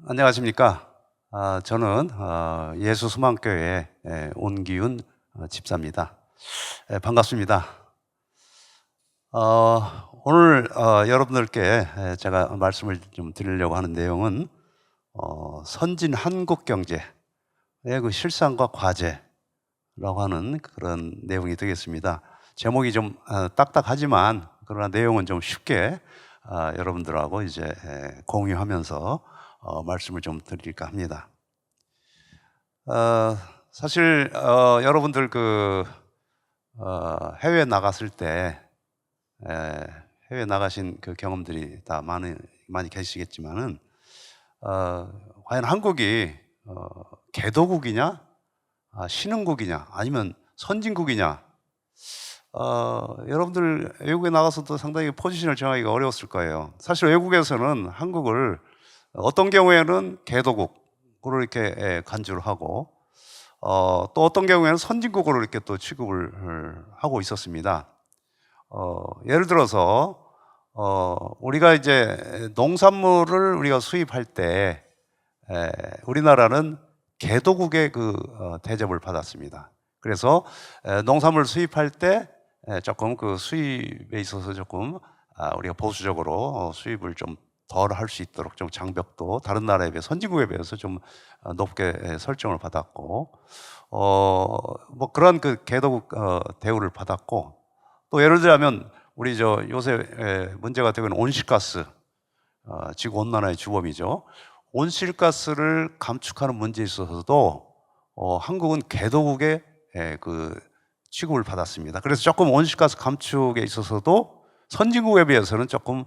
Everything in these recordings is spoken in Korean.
안녕하십니까. 저는 예수수망교회 온기훈 집사입니다. 반갑습니다. 오늘 여러분들께 제가 말씀을 좀 드리려고 하는 내용은 선진 한국 경제의 그 실상과 과제라고 하는 그런 내용이 되겠습니다. 제목이 좀 딱딱하지만 그러나 내용은 좀 쉽게 여러분들하고 이제 공유하면서 말씀을 좀 드릴까 합니다. 사실 여러분들 해외 나갔을 때 해외 나가신 그 경험들이 다 많이 계시겠지만은 과연 한국이 개도국이냐, 신흥국이냐, 아니면 선진국이냐? 여러분들 외국에 나가서도 상당히 포지션을 정하기가 어려웠을 거예요. 사실 외국에서는 한국을 어떤 경우에는 개도국으로 이렇게 간주를 하고 또 어떤 경우에는 선진국으로 이렇게 또 취급을 하고 있었습니다. 예를 들어서 우리가 이제 농산물을 우리가 수입할 때 우리나라는 개도국의 대접을 받았습니다. 그래서 농산물 수입할 때 조금 그 수입에 있어서 조금 우리가 보수적으로 수입을 좀 덜 할 수 있도록 좀 장벽도 다른 나라에 비해 선진국에 비해서 좀 높게 설정을 받았고 뭐 그런 그 개도국 대우를 받았고, 또 예를 들자면 우리 요새 문제가 되고 있는 온실가스, 지구 온난화의 주범이죠. 온실가스를 감축하는 문제에 있어서도 한국은 개도국의 그 취급을 받았습니다. 그래서 조금 온실가스 감축에 있어서도 선진국에 비해서는 조금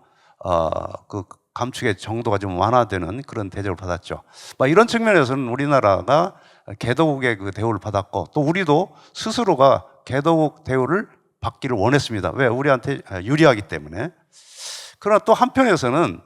그 감축의 정도가 좀 완화되는 그런 대접을 받았죠. 이런 측면에서는 우리나라가 개도국의 그 대우를 받았고, 또 우리도 스스로가 개도국 대우를 받기를 원했습니다. 왜? 우리한테 유리하기 때문에. 그러나 또 한편에서는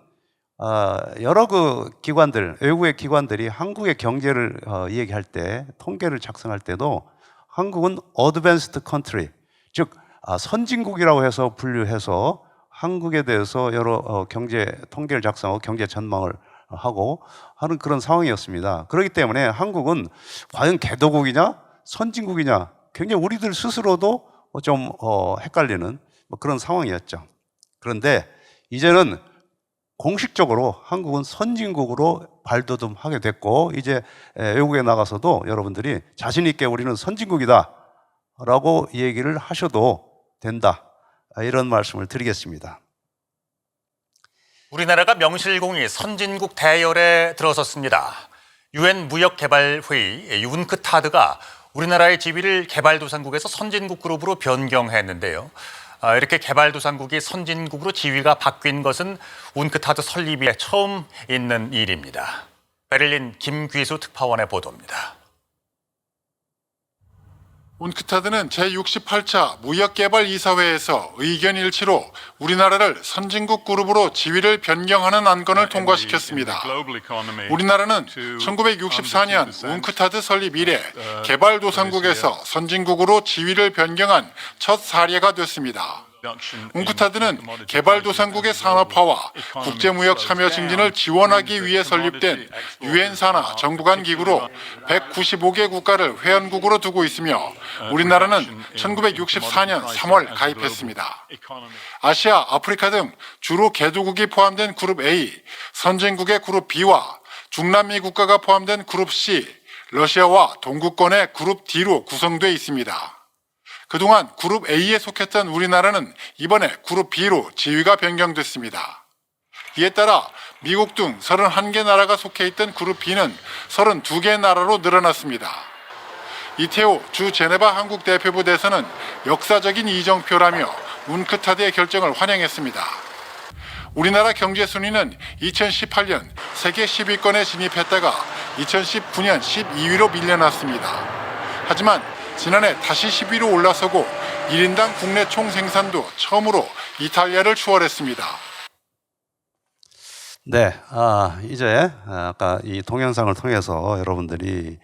여러 그 기관들, 외국의 기관들이 한국의 경제를 얘기할 때, 통계를 작성할 때도 한국은 어드밴스드 컨트리, 즉 선진국이라고 해서 분류해서 한국에 대해서 여러 경제 통계를 작성하고 경제 전망을 하고 하는 그런 상황이었습니다. 그렇기 때문에 한국은 과연 개도국이냐 선진국이냐 굉장히 우리들 스스로도 좀 헷갈리는 그런 상황이었죠. 그런데 이제는 공식적으로 한국은 선진국으로 발돋움하게 됐고, 이제 외국에 나가서도 여러분들이 자신 있게 우리는 선진국이다 라고 얘기를 하셔도 된다, 이런 말씀을 드리겠습니다. 우리나라가 명실공히 선진국 대열에 들어섰습니다. UN 무역개발회의 운크타드가 우리나라의 지위를 개발도상국에서 선진국 그룹으로 변경했는데요. 이렇게 개발도상국이 선진국으로 지위가 바뀐 것은 운크타드 설립 이래 처음 있는 일입니다. 베를린 김귀수 특파원의 보도입니다. 운크타드는 제68차 무역개발이사회에서 의견 일치로 우리나라를 선진국 그룹으로 지위를 변경하는 안건을 통과시켰습니다. 우리나라는 1964년 운크타드 설립 이래 개발도상국에서 선진국으로 지위를 변경한 첫 사례가 됐습니다. 운크타드는 개발도상국의 산업화와 국제무역 참여 증진을 지원하기 위해 설립된 유엔 산하 정부 간 기구로 195개 국가를 회원국으로 두고 있으며 우리나라는 1964년 3월 가입했습니다. 아시아, 아프리카 등 주로 개도국이 포함된 그룹 A, 선진국의 그룹 B와 중남미 국가가 포함된 그룹 C, 러시아와 동구권의 그룹 D로 구성되어 있습니다. 그동안 그룹 A에 속했던 우리나라는 이번에 그룹 B로 지위가 변경됐습니다. 이에 따라 미국 등 31개 나라가 속해 있던 그룹 B는 32개 나라로 늘어났습니다. 이태호 주 제네바 한국 대표부 대사는 역사적인 이정표라며 운크타드의 결정을 환영했습니다. 우리나라 경제 순위는 2018년 세계 10위권에 진입했다가 2019년 12위로 밀려났습니다. 하지만 지난해 다시 10위로 올라서고 1인당 국내 총생산도 처음으로 이탈리아를 추월했습니다. 네, 이제 아까 이 동영상을 통해서 여러분들이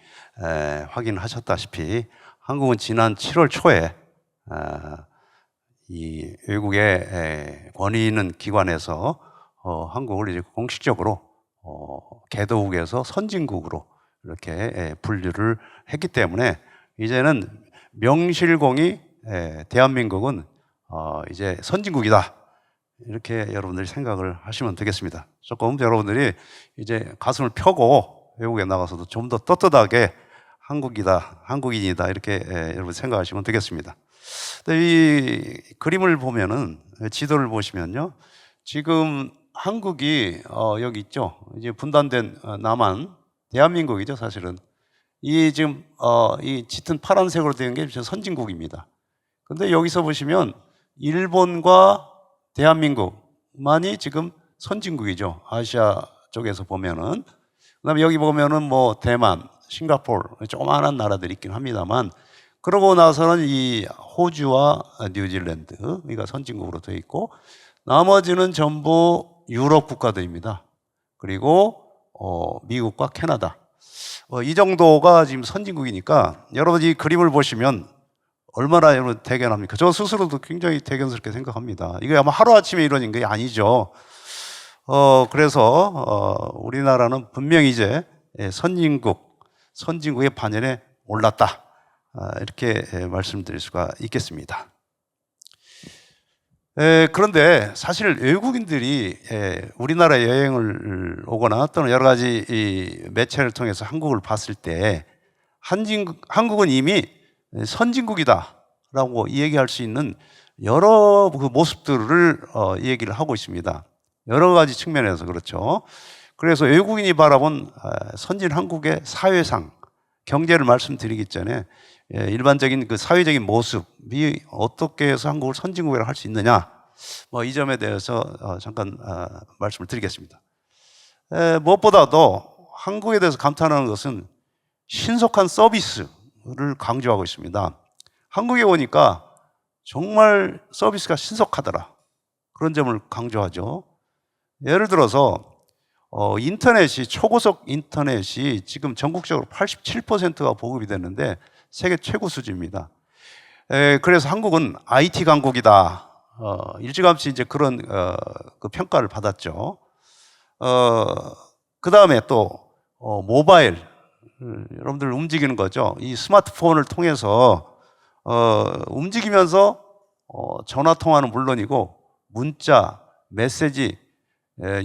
확인하셨다시피 한국은 지난 7월 초에 이 외국의 권위 있는 기관에서 한국을 이제 공식적으로 개도국에서 선진국으로 이렇게 분류를 했기 때문에 이제는 명실공히 대한민국은 이제 선진국이다. 이렇게 여러분들이 생각을 하시면 되겠습니다. 조금 여러분들이 이제 가슴을 펴고 외국에 나가서도 좀 더 떳떳하게 한국이다, 한국인이다 이렇게 여러분 생각하시면 되겠습니다. 이 그림을 보면은 지도를 보시면요, 지금 한국이 여기 있죠. 이제 분단된 남한 대한민국이죠, 사실은. 이 지금 이 짙은 파란색으로 되어 있는 게 선진국입니다. 근데 여기서 보시면 일본과 대한민국만이 지금 선진국이죠. 아시아 쪽에서 보면은. 그다음에 여기 보면은 뭐 대만, 싱가포르 조그마한 나라들이 있긴 합니다만, 그러고 나서는 이 호주와 뉴질랜드가 선진국으로 되어 있고, 나머지는 전부 유럽 국가들입니다. 그리고 미국과 캐나다. 이 정도가 지금 선진국이니까 여러분 이 그림을 보시면 얼마나 여러분 대견합니까? 저 스스로도 굉장히 대견스럽게 생각합니다. 이게 아마 하루아침에 이루어진 게 아니죠. 그래서 우리나라는 분명히 이제 선진국의 반열에 올랐다. 이렇게 말씀드릴 수가 있겠습니다. 그런데 사실 외국인들이 우리나라 여행을 오거나 또는 여러 가지 이 매체를 통해서 한국을 봤을 때 한국은 이미 선진국이다라고 얘기할 수 있는 여러 그 모습들을 얘기를 하고 있습니다. 여러 가지 측면에서 그렇죠. 그래서 외국인이 바라본 선진 한국의 사회상, 경제를 말씀드리기 전에 일반적인 그 사회적인 모습이 어떻게 해서 한국을 선진국이라고 할 수 있느냐, 이 점에 대해서 잠깐 말씀을 드리겠습니다. 무엇보다도 한국에 대해서 감탄하는 것은 신속한 서비스를 강조하고 있습니다. 한국에 오니까 정말 서비스가 신속하더라, 그런 점을 강조하죠. 예를 들어서 인터넷이, 초고속 인터넷이 지금 전국적으로 87%가 보급이 됐는데 세계 최고 수준입니다. 그래서 한국은 IT 강국이다. 일찌감치 이제 그런 그 평가를 받았죠. 그 다음에 또 모바일, 여러분들 움직이는 거죠. 이 스마트폰을 통해서 움직이면서 전화 통화는 물론이고 문자, 메시지,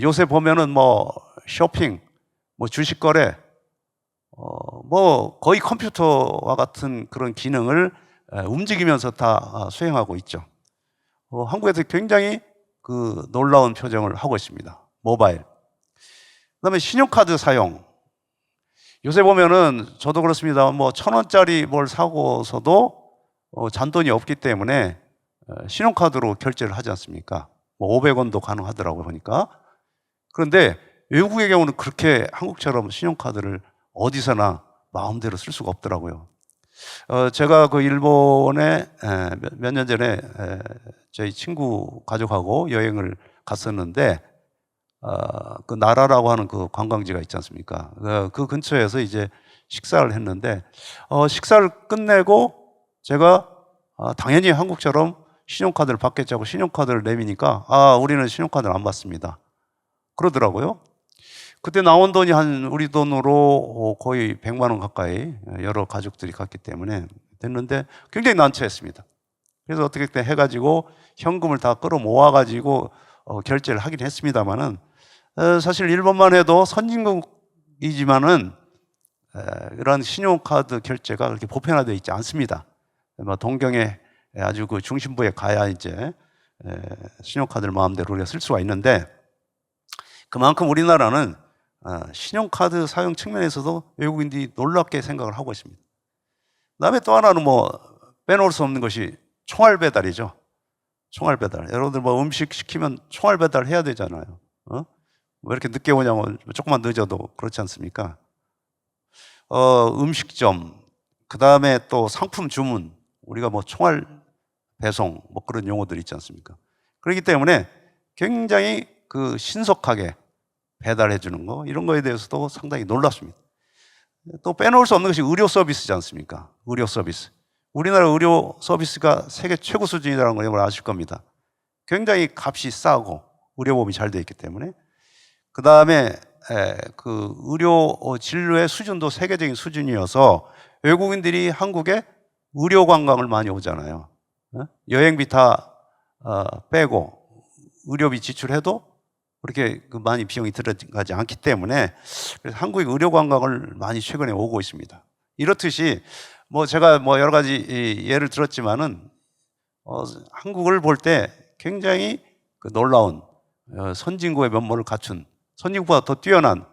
요새 보면은 뭐 쇼핑, 뭐 주식 거래, 뭐 거의 컴퓨터와 같은 그런 기능을 움직이면서 다 수행하고 있죠. 한국에서 굉장히 그 놀라운 표정을 하고 있습니다. 모바일. 그다음에 신용카드 사용. 요새 보면은 저도 그렇습니다. 뭐 1,000원짜리 뭘 사고서도 잔돈이 없기 때문에 신용카드로 결제를 하지 않습니까? 뭐 500원도 가능하더라고요, 보니까. 그런데 외국의 경우는 그렇게 한국처럼 신용카드를 어디서나 마음대로 쓸 수가 없더라고요. 제가 그 일본에 몇 년 전에 저희 친구 가족하고 여행을 갔었는데, 그 나라라고 하는 그 관광지가 있지 않습니까? 그 근처에서 이제 식사를 했는데, 식사를 끝내고 제가 당연히 한국처럼 신용카드를 받겠자고 신용카드를 내미니까, 우리는 신용카드를 안 받습니다, 그러더라고요. 그때 나온 돈이 한 우리 돈으로 거의 100만 원 가까이 여러 가족들이 갔기 때문에 됐는데 굉장히 난처했습니다. 그래서 어떻게 해가지고 현금을 다 끌어모아가지고 결제를 하긴 했습니다만은, 사실 일본만 해도 선진국이지만은 이런 신용카드 결제가 그렇게 보편화되어 있지 않습니다. 동경에 아주 그 중심부에 가야 이제 신용카드를 마음대로 우리가 쓸 수가 있는데, 그만큼 우리나라는 신용카드 사용 측면에서도 외국인들이 놀랍게 생각을 하고 있습니다. 그다음에 또 하나는 뭐 빼놓을 수 없는 것이 총알 배달이죠. 총알 배달. 여러분들 뭐 음식 시키면 총알 배달 해야 되잖아요. 왜 이렇게 늦게 오냐고, 조금만 늦어도 그렇지 않습니까? 음식점, 그다음에 또 상품 주문, 우리가 뭐 총알 배송, 뭐 그런 용어들이 있지 않습니까? 그렇기 때문에 굉장히 그 신속하게 배달해 주는 거, 이런 거에 대해서도 상당히 놀랍습니다. 또 빼놓을 수 없는 것이 의료 서비스지 않습니까? 의료 서비스. 우리나라 의료 서비스가 세계 최고 수준이라는 걸 여러분 아실 겁니다. 굉장히 값이 싸고 의료보험이 잘 되어 있기 때문에. 그 다음에 그 의료 진료의 수준도 세계적인 수준이어서 외국인들이 한국에 의료 관광을 많이 오잖아요. 여행비 다 빼고 의료비 지출해도 그렇게 많이 비용이 들어가지 않기 때문에 그래서 한국의 의료 관광을 많이 최근에 오고 있습니다. 이렇듯이 뭐 제가 뭐 여러 가지 예를 들었지만은 한국을 볼 때 굉장히 그 놀라운 선진국의 면모를 갖춘 선진국보다 더 뛰어난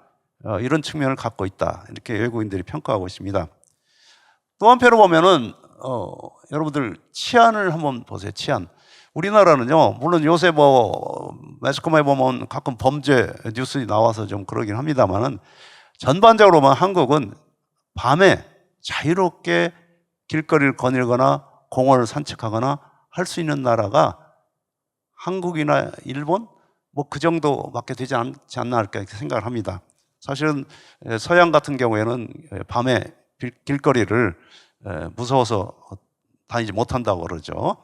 이런 측면을 갖고 있다, 이렇게 외국인들이 평가하고 있습니다. 또 한편으로 보면은 여러분들 치안을 한번 보세요. 치안. 우리나라는요, 물론 요새 뭐 매스컴에 보면 가끔 범죄 뉴스 나와서 좀 그러긴 합니다만은 전반적으로 보면 한국은 밤에 자유롭게 길거리를 거닐거나 공원을 산책하거나 할 수 있는 나라가 한국이나 일본 뭐 그 정도밖에 되지 않지 않나 이렇게 생각을 합니다. 사실은 서양 같은 경우에는 밤에 길거리를 무서워서 다니지 못한다고 그러죠.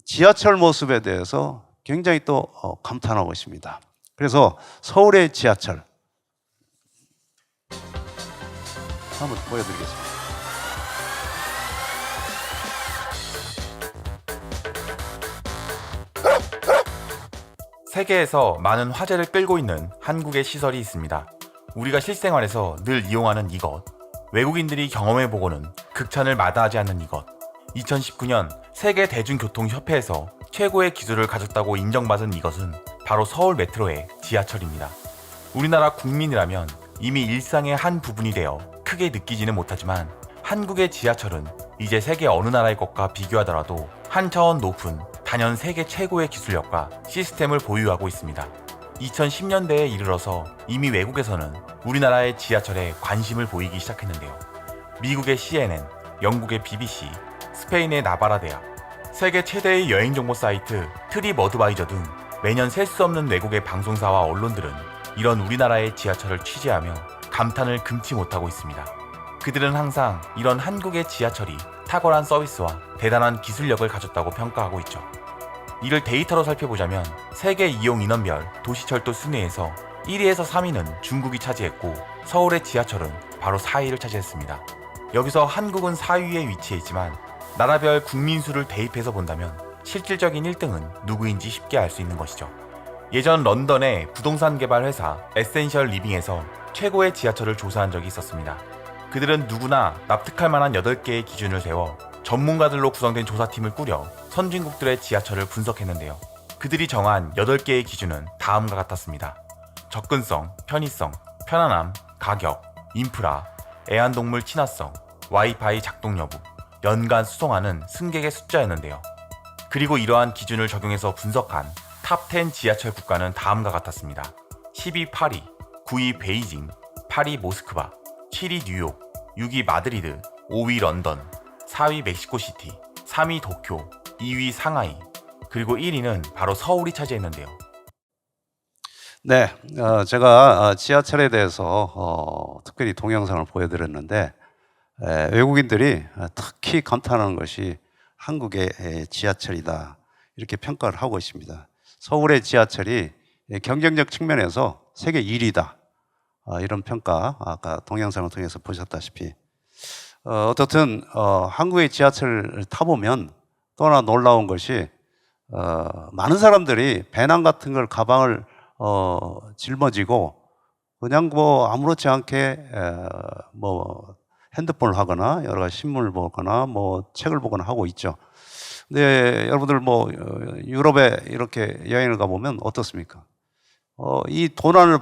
지하철 모습에 대해서 굉장히 또 감탄하고 있습니다. 그래서 서울의 지하철 한번 보여드리겠습니다. 세계에서 많은 화제를 끌고 있는 한국의 시설이 있습니다. 우리가 실생활에서 늘 이용하는 이것, 외국인들이 경험해보고는 극찬을 마다하지 않는 이것. 2019년 세계 대중교통협회에서 최고의 기술을 가졌다고 인정받은 이것은 바로 서울 메트로의 지하철입니다. 우리나라 국민이라면 이미 일상의 한 부분이 되어 크게 느끼지는 못하지만 한국의 지하철은 이제 세계 어느 나라의 것과 비교하더라도 한 차원 높은 단연 세계 최고의 기술력과 시스템을 보유하고 있습니다. 2010년대에 이르러서 이미 외국에서는 우리나라의 지하철에 관심을 보이기 시작했는데요. 미국의 CNN, 영국의 BBC, 스페인의 나바라 대학, 세계 최대의 여행 정보 사이트 트립어드바이저 등 매년 셀 수 없는 외국의 방송사와 언론들은 이런 우리나라의 지하철을 취재하며 감탄을 금치 못하고 있습니다. 그들은 항상 이런 한국의 지하철이 탁월한 서비스와 대단한 기술력을 가졌다고 평가하고 있죠. 이를 데이터로 살펴보자면 세계 이용 인원별 도시철도 순위에서 1위에서 3위는 중국이 차지했고 서울의 지하철은 바로 4위를 차지했습니다. 여기서 한국은 4위에 위치해 있지만 나라별 국민수를 대입해서 본다면 실질적인 1등은 누구인지 쉽게 알 수 있는 것이죠. 예전 런던의 부동산 개발 회사 에센셜 리빙에서 최고의 지하철을 조사한 적이 있었습니다. 그들은 누구나 납득할 만한 8개의 기준을 세워 전문가들로 구성된 조사팀을 꾸려 선진국들의 지하철을 분석했는데요. 그들이 정한 8개의 기준은 다음과 같았습니다. 접근성, 편의성, 편안함, 가격, 인프라, 애완동물 친화성, 와이파이 작동 여부, 연간 수송하는 승객의 숫자였는데요. 그리고 이러한 기준을 적용해서 분석한 탑10 지하철 국가는 다음과 같았습니다. 10위 파리, 9위 베이징, 8위 모스크바, 7위 뉴욕, 6위 마드리드, 5위 런던, 4위 멕시코시티, 3위 도쿄, 2위 상하이, 그리고 1위는 바로 서울이 차지했는데요. 네, 제가 지하철에 대해서 특별히 동영상을 보여드렸는데 외국인들이 특히 감탄하는 것이 한국의 지하철이다, 이렇게 평가를 하고 있습니다. 서울의 지하철이 경쟁력 측면에서 세계 1위다, 이런 평가 아까 동영상을 통해서 보셨다시피 어떻든 한국의 지하철을 타보면 또 하나 놀라운 것이 많은 사람들이 배낭 같은 걸 가방을 짊어지고 그냥 뭐 아무렇지 않게 뭐 핸드폰을 하거나 여러 가지 신문을 보거나 뭐 책을 보거나 하고 있죠. 근데 여러분들 뭐 유럽에 이렇게 여행을 가보면 어떻습니까? 이 도난을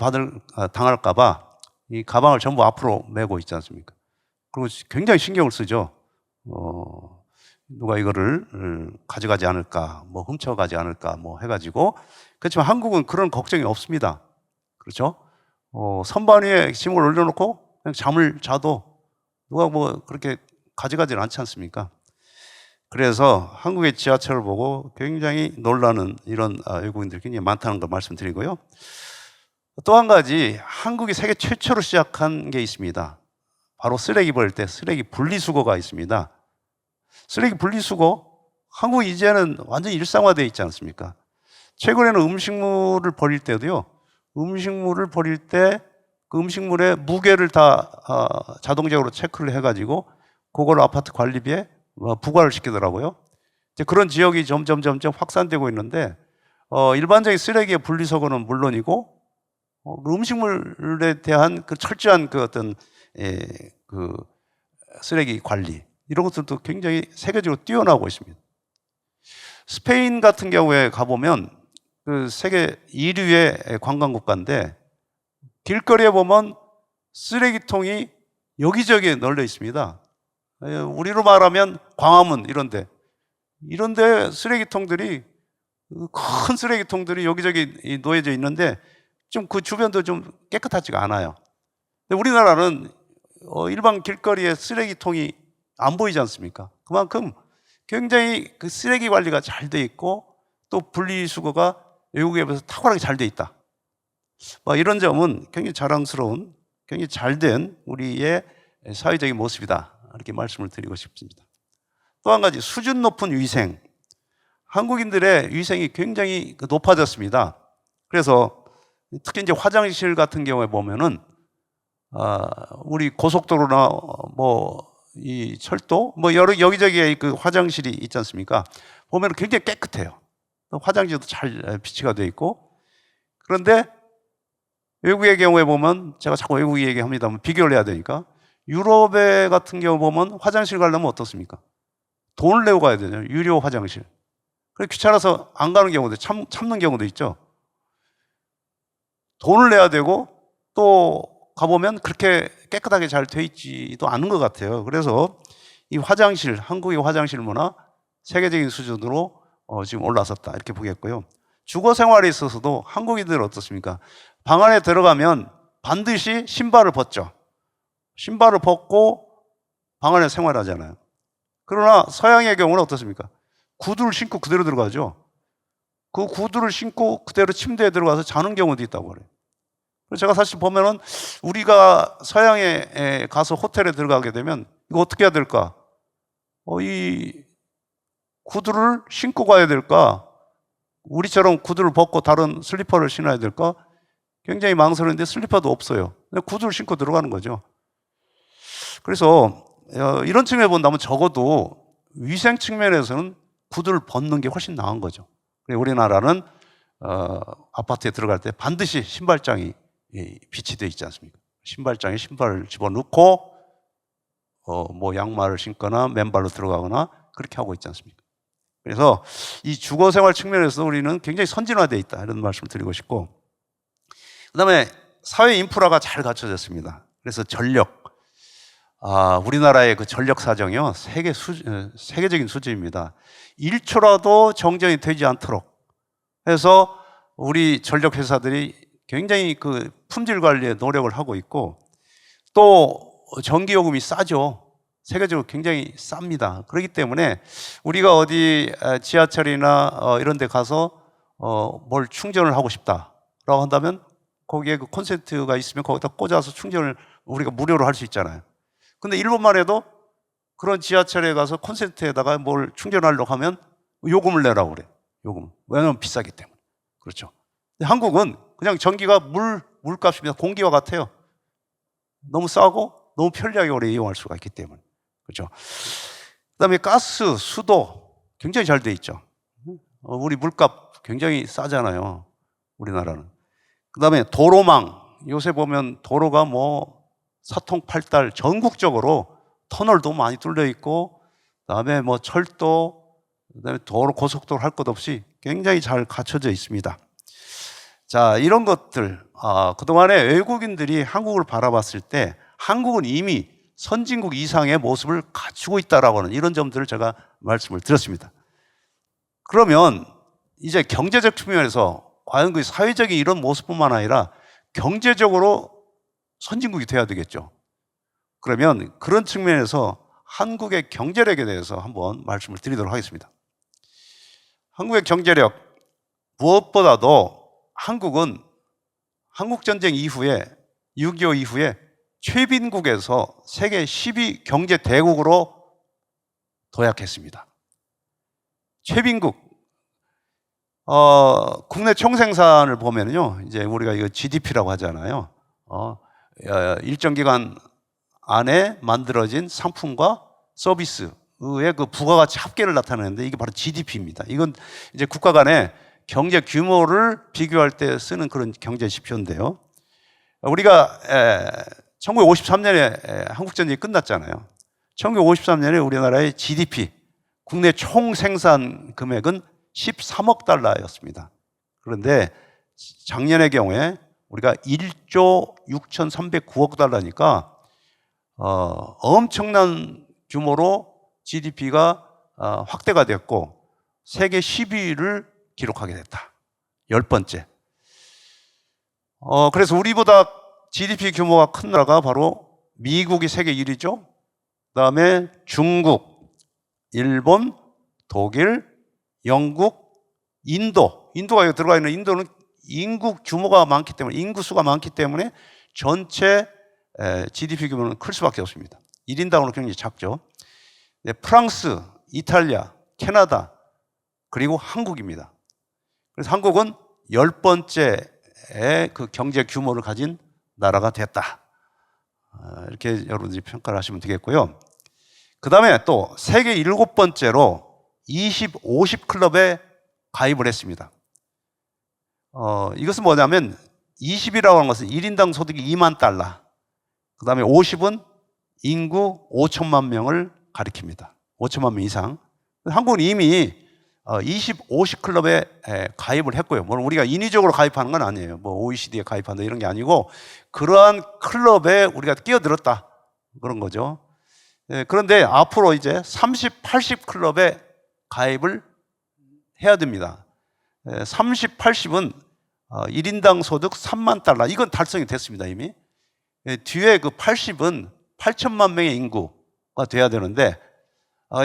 당할까봐 이 가방을 전부 앞으로 메고 있지 않습니까? 그리고 굉장히 신경을 쓰죠. 누가 이거를 가져가지 않을까, 뭐 훔쳐가지 않을까, 뭐 해가지고. 그렇지만 한국은 그런 걱정이 없습니다. 그렇죠? 선반 위에 짐을 올려놓고 그냥 잠을 자도 누가 뭐 그렇게 가져가지는 않지 않습니까? 그래서 한국의 지하철을 보고 굉장히 놀라는 이런 외국인들이 굉장히 많다는 걸 말씀드리고요. 또 한 가지, 한국이 세계 최초로 시작한 게 있습니다. 바로 쓰레기 버릴 때 쓰레기 분리수거가 있습니다. 쓰레기 분리수거, 한국이 이제는 완전히 일상화되어 있지 않습니까? 최근에는 음식물을 버릴 때도요, 음식물을 버릴 때 그 음식물의 무게를 다 자동적으로 체크를 해가지고 그걸 아파트 관리비에 부과를 시키더라고요. 이제 그런 지역이 점점 확산되고 있는데 일반적인 쓰레기의 분리수거는 물론이고 음식물에 대한 그 철저한 그 어떤 그 쓰레기 관리 이런 것들도 굉장히 세계적으로 뛰어나고 있습니다. 스페인 같은 경우에 가보면 그 세계 1위의 관광국가인데 길거리에 보면 쓰레기통이 여기저기 널려 있습니다. 우리로 말하면 광화문 이런데 쓰레기통들이 큰 쓰레기통들이 여기저기 놓여져 있는데 좀 그 주변도 좀 깨끗하지가 않아요. 근데 우리나라는 일반 길거리에 쓰레기통이 안 보이지 않습니까? 그만큼 굉장히 그 쓰레기 관리가 잘 돼 있고 또 분리수거가 외국에 비해서 탁월하게 잘 돼 있다. 이런 점은 굉장히 자랑스러운, 굉장히 잘된 우리의 사회적인 모습이다. 이렇게 말씀을 드리고 싶습니다. 또 한 가지 수준 높은 위생. 한국인들의 위생이 굉장히 높아졌습니다. 그래서 특히 이제 화장실 같은 경우에 보면은 우리 고속도로나 이 철도 여러 여기저기에 그 화장실이 있지 않습니까? 보면 굉장히 깨끗해요. 화장실도 잘 비치가 되어 있고. 그런데 외국의 경우에 보면 제가 자꾸 외국 얘기합니다만 비교를 해야 되니까 유럽의 같은 경우 보면 화장실 가려면 어떻습니까? 돈을 내고 가야 되죠. 유료 화장실. 그래 귀찮아서 안 가는 경우도 참는 경우도 있죠. 돈을 내야 되고 또 가보면 그렇게 깨끗하게 잘 돼 있지도 않은 것 같아요. 그래서 이 화장실, 한국의 화장실 문화 세계적인 수준으로 지금 올라섰다 이렇게 보겠고요. 주거 생활에 있어서도 한국인들은 어떻습니까? 방 안에 들어가면 반드시 신발을 벗죠. 신발을 벗고 방 안에 생활하잖아요. 그러나 서양의 경우는 어떻습니까? 구두를 신고 그대로 들어가죠. 그 구두를 신고 그대로 침대에 들어가서 자는 경우도 있다고 그래요. 그래서 제가 사실 보면은 우리가 서양에 가서 호텔에 들어가게 되면 이거 어떻게 해야 될까? 이 구두를 신고 가야 될까? 우리처럼 구두를 벗고 다른 슬리퍼를 신어야 될까? 굉장히 망설이는데 슬리퍼도 없어요. 근데 구두를 신고 들어가는 거죠. 그래서 이런 측면에 본다면 적어도 위생 측면에서는 구두를 벗는 게 훨씬 나은 거죠. 우리나라는 아파트에 들어갈 때 반드시 신발장이 비치되어 있지 않습니까? 신발장에 신발을 집어넣고 양말을 신거나 맨발로 들어가거나 그렇게 하고 있지 않습니까? 그래서 이 주거생활 측면에서 우리는 굉장히 선진화되어 있다 이런 말씀을 드리고 싶고, 그다음에 사회 인프라가 잘 갖춰졌습니다. 그래서 전력, 우리나라의 그 전력 사정이요 세계적인 수준입니다. 1초라도 정전이 되지 않도록 해서 우리 전력 회사들이 굉장히 그 품질 관리에 노력을 하고 있고, 또 전기요금이 싸죠. 세계적으로 굉장히 쌉니다. 그렇기 때문에 우리가 어디 지하철이나 이런 데 가서 뭘 충전을 하고 싶다라고 한다면 거기에 그 콘센트가 있으면 거기다 꽂아서 충전을 우리가 무료로 할 수 있잖아요. 근데 일본만 해도 그런 지하철에 가서 콘센트에다가 뭘 충전하려고 하면 요금을 내라고 그래요. 요금. 왜냐하면 비싸기 때문에. 그렇죠. 근데 한국은 그냥 전기가 물값입니다. 공기와 같아요. 너무 싸고 너무 편리하게 우리 이용할 수가 있기 때문에. 그렇죠. 그다음에 가스, 수도 굉장히 잘 돼 있죠. 우리 물값 굉장히 싸잖아요. 우리나라는. 그다음에 도로망. 요새 보면 도로가 사통팔달 전국적으로 터널도 많이 뚫려 있고, 그다음에 철도, 그다음에 도로, 고속도로 할 것 없이 굉장히 잘 갖춰져 있습니다. 자, 이런 것들, 그동안에 외국인들이 한국을 바라봤을 때 한국은 이미 선진국 이상의 모습을 갖추고 있다라고 하는 이런 점들을 제가 말씀을 드렸습니다. 그러면 이제 경제적 측면에서 과연 그 사회적인 이런 모습뿐만 아니라 경제적으로 선진국이 돼야 되겠죠. 그러면 그런 측면에서 한국의 경제력에 대해서 한번 말씀을 드리도록 하겠습니다. 한국의 경제력, 무엇보다도 한국은 한국전쟁 이후에 6.25 이후에 최빈국에서 세계 10위 경제 대국으로 도약했습니다. 최빈국. 국내 총생산을 보면요, 이제 우리가 이거 GDP라고 하잖아요. 일정 기간 안에 만들어진 상품과 서비스의 그 부가가치 합계를 나타내는데 이게 바로 GDP입니다. 이건 이제 국가 간의 경제 규모를 비교할 때 쓰는 그런 경제 지표인데요. 우리가 1953년에 한국전쟁이 끝났잖아요. 1953년에 우리나라의 GDP, 국내 총생산 금액은 13억 달러였습니다. 그런데 작년의 경우에 우리가 1조 6,309억 달러니까 엄청난 규모로 GDP가 확대가 됐고 세계 10위를 기록하게 됐다. 10번째. 그래서 우리보다 GDP 규모가 큰 나라가 바로 미국이 세계 1위죠. 그다음에 중국, 일본, 독일, 영국, 인도가 여기 들어가 있는 인도는 인구 규모가 많기 때문에, 인구 수가 많기 때문에 전체 GDP 규모는 클 수밖에 없습니다. 1인당으로 굉장히 작죠. 네, 프랑스, 이탈리아, 캐나다, 그리고 한국입니다. 그래서 한국은 10번째의 그 경제 규모를 가진 나라가 됐다. 이렇게 여러분들이 평가를 하시면 되겠고요. 그 다음에 또 세계 7번째로 20, 50클럽에 가입을 했습니다. 이것은 뭐냐면 20이라고 하는 것은 1인당 소득이 2만 달러, 그 다음에 50은 인구 5천만 명을 가리킵니다. 5천만 명 이상. 한국은 이미 20, 50클럽에 가입을 했고요. 물론 우리가 인위적으로 가입하는 건 아니에요. 뭐 OECD에 가입한다 이런 게 아니고 그러한 클럽에 우리가 끼어들었다 그런 거죠. 그런데 앞으로 이제 30, 80클럽에 가입을 해야 됩니다. 30, 80은 1인당 소득 3만 달러. 이건 달성이 됐습니다, 이미. 뒤에 그 80은 8천만 명의 인구가 돼야 되는데,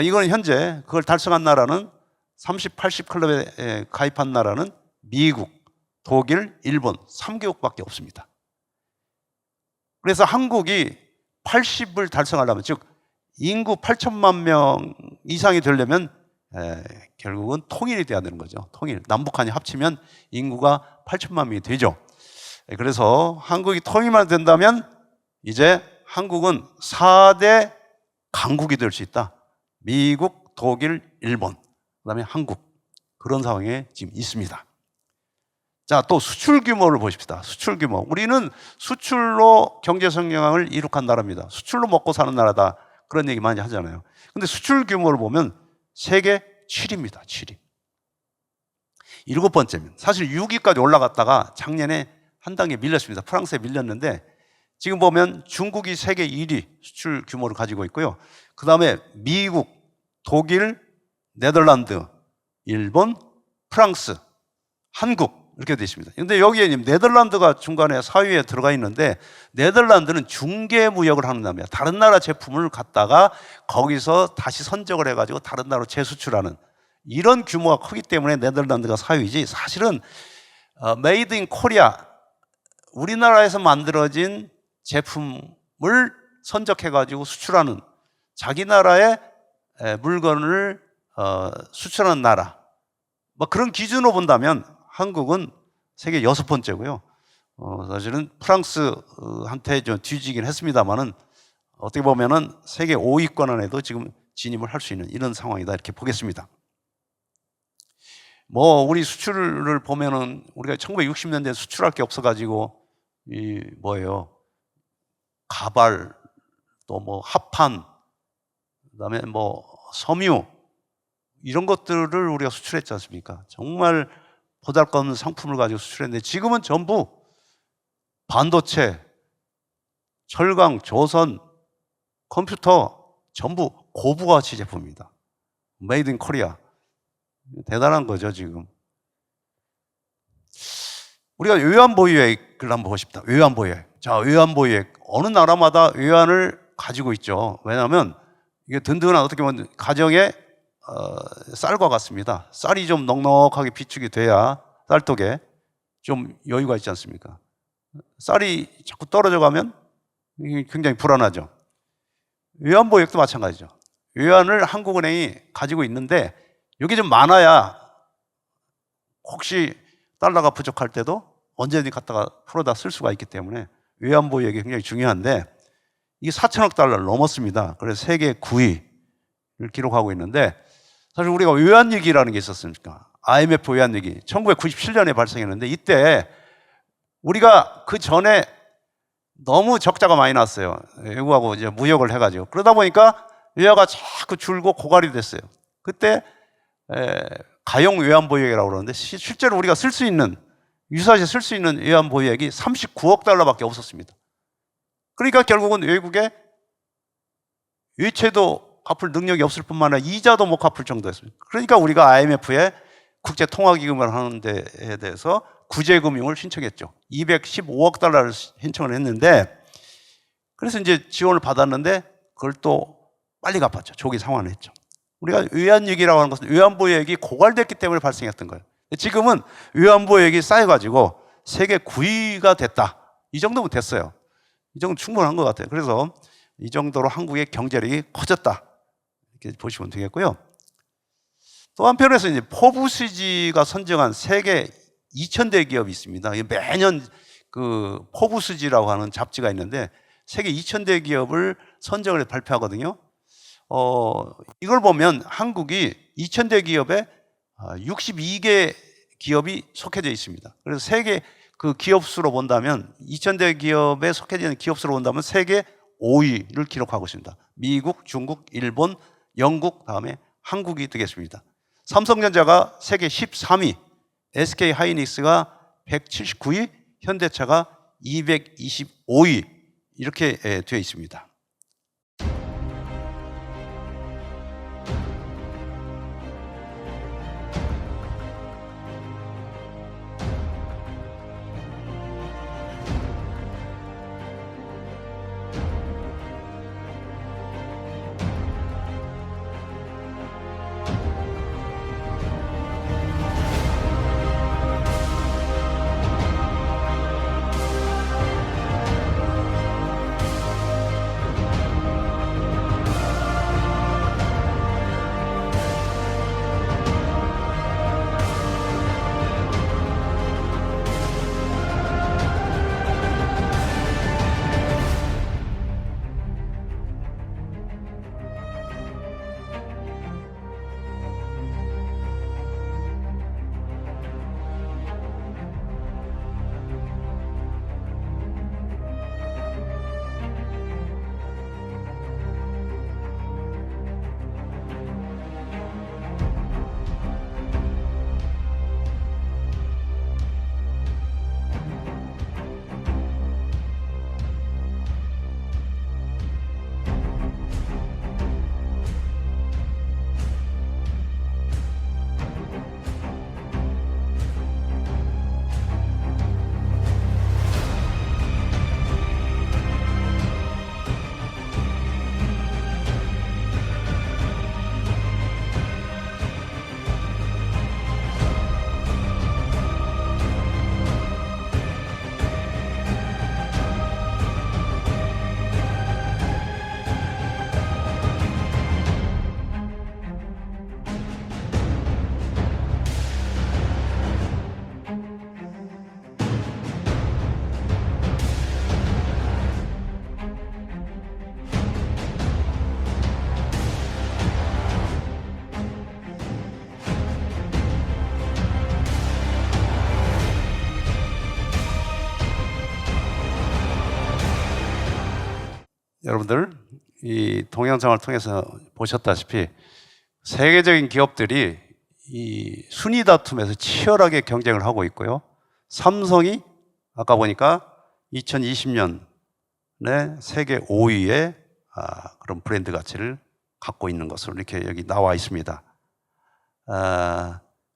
이거는 현재 그걸 달성한 나라는 30, 80클럽에 가입한 나라는 미국, 독일, 일본 3개국밖에 없습니다. 그래서 한국이 80을 달성하려면, 즉 인구 8천만 명 이상이 되려면 결국은 통일이 돼야 되는 거죠. 통일. 남북한이 합치면 인구가 8천만 명이 되죠. 그래서 한국이 통일만 된다면 이제 한국은 4대 강국이 될 수 있다. 미국, 독일, 일본, 그다음에 한국. 그런 상황에 지금 있습니다. 자, 또 수출 규모를 보십시다. 수출 규모. 우리는 수출로 경제 성장을 이룩한 나라입니다. 수출로 먹고 사는 나라다. 그런 얘기 많이 하잖아요. 근데 수출 규모를 보면 세계 7위입니다. 7위. 7번째입니다. 사실 6위까지 올라갔다가 작년에 한 단계 밀렸습니다. 프랑스에 밀렸는데 지금 보면 중국이 세계 1위 수출 규모를 가지고 있고요. 그 다음에 미국, 독일, 네덜란드, 일본, 프랑스, 한국 이렇게 되어 있습니다. 그런데 여기에 네덜란드가 중간에 4위에 들어가 있는데 네덜란드는 중개 무역을 하는 나라입니다. 다른 나라 제품을 갖다가 거기서 다시 선적을 해가지고 다른 나라로 재수출하는 이런 규모가 크기 때문에 네덜란드가 4위지 사실은 메이드 인 코리아 우리나라에서 만들어진 제품을 선적해가지고 수출하는 자기 나라의 물건을 수출하는 나라 뭐 그런 기준으로 본다면 한국은 세계 6번째고요. 사실은 프랑스한테 좀 뒤지긴 했습니다만은 어떻게 보면은 세계 5위권 안에도 지금 진입을 할 수 있는 이런 상황이다 이렇게 보겠습니다. 뭐 우리 수출을 보면은 우리가 1960년대에 수출할 게 없어가지고 이 뭐예요? 가발 또 뭐 합판 그다음에 뭐 섬유 이런 것들을 우리가 수출했지 않습니까? 정말 보잘것없는 상품을 가지고 수출했는데 지금은 전부 반도체, 철강, 조선, 컴퓨터 전부 고부가치 제품입니다. 메이드 인 코리아. 대단한 거죠, 지금. 우리가 외환보유액을 한번 보고 싶다. 외환보유액. 자, 외환보유액. 어느 나라마다 외환을 가지고 있죠. 왜냐하면 이게 든든한 어떻게 보면 가정에 쌀과 같습니다. 쌀이 좀 넉넉하게 비축이 돼야 쌀떡에 좀 여유가 있지 않습니까? 쌀이 자꾸 떨어져 가면 굉장히 불안하죠. 외환보유액도 마찬가지죠. 외환을 한국은행이 가지고 있는데 이게 좀 많아야 혹시 달러가 부족할 때도 언제든지 갖다가 풀어다 쓸 수가 있기 때문에 외환보유액이 굉장히 중요한데 이게 4천억 달러를 넘었습니다. 그래서 세계 9위를 기록하고 있는데 사실 우리가 외환위기라는 게 있었습니까? IMF 외환위기 1997년에 발생했는데 이때 우리가 그 전에 너무 적자가 많이 났어요. 외국하고 이제 무역을 해가지고 그러다 보니까 외화가 자꾸 줄고 고갈이 됐어요. 그때 가용 외환보유액이라고 그러는데 실제로 우리가 쓸 수 있는 유사시 쓸 수 있는 외환보유액이 39억 달러밖에 없었습니다. 그러니까 결국은 외국에 외채도 갚을 능력이 없을 뿐만 아니라 이자도 못 갚을 정도였습니다. 그러니까 우리가 IMF에 국제통화기금을 하는 데에 대해서 구제금융을 신청했죠. 215억 달러를 신청을 했는데 그래서 이제 지원을 받았는데 그걸 또 빨리 갚았죠. 조기 상환했죠. 우리가 외환위기라고 하는 것은 외환보유액이 고갈됐기 때문에 발생했던 거예요. 지금은 외환보유액이 쌓여가지고 세계 9위가 됐다. 이 정도면 됐어요. 이 정도 충분한 것 같아요. 그래서 이 정도로 한국의 경제력이 커졌다. 이렇게 보시면 되겠고요. 또 한편에서 이제 포브스지가 선정한 세계 2000대 기업이 있습니다. 매년 그 포브스지라고 하는 잡지가 있는데 세계 2000대 기업을 선정을 발표하거든요. 이걸 보면 한국이 2000대 기업에 62개 기업이 속해져 있습니다. 그래서 세계 그 기업 수로 본다면 2000대 기업에 속해져 있는 기업 수로 본다면 세계 5위를 기록하고 있습니다. 미국, 중국, 일본, 영국 다음에 한국이 되겠습니다. 삼성전자가 세계 13위, SK 하이닉스가 179위, 현대차가 225위 이렇게 되어 있습니다. 여러분들 이 동영상을 통해서 보셨다시피 세계적인 기업들이 이 순위 다툼에서 치열하게 경쟁을 하고 있고요. 삼성이 아까 보니까 2020년에 세계 5위의 그런 브랜드 가치를 갖고 있는 것으로 이렇게 여기 나와 있습니다.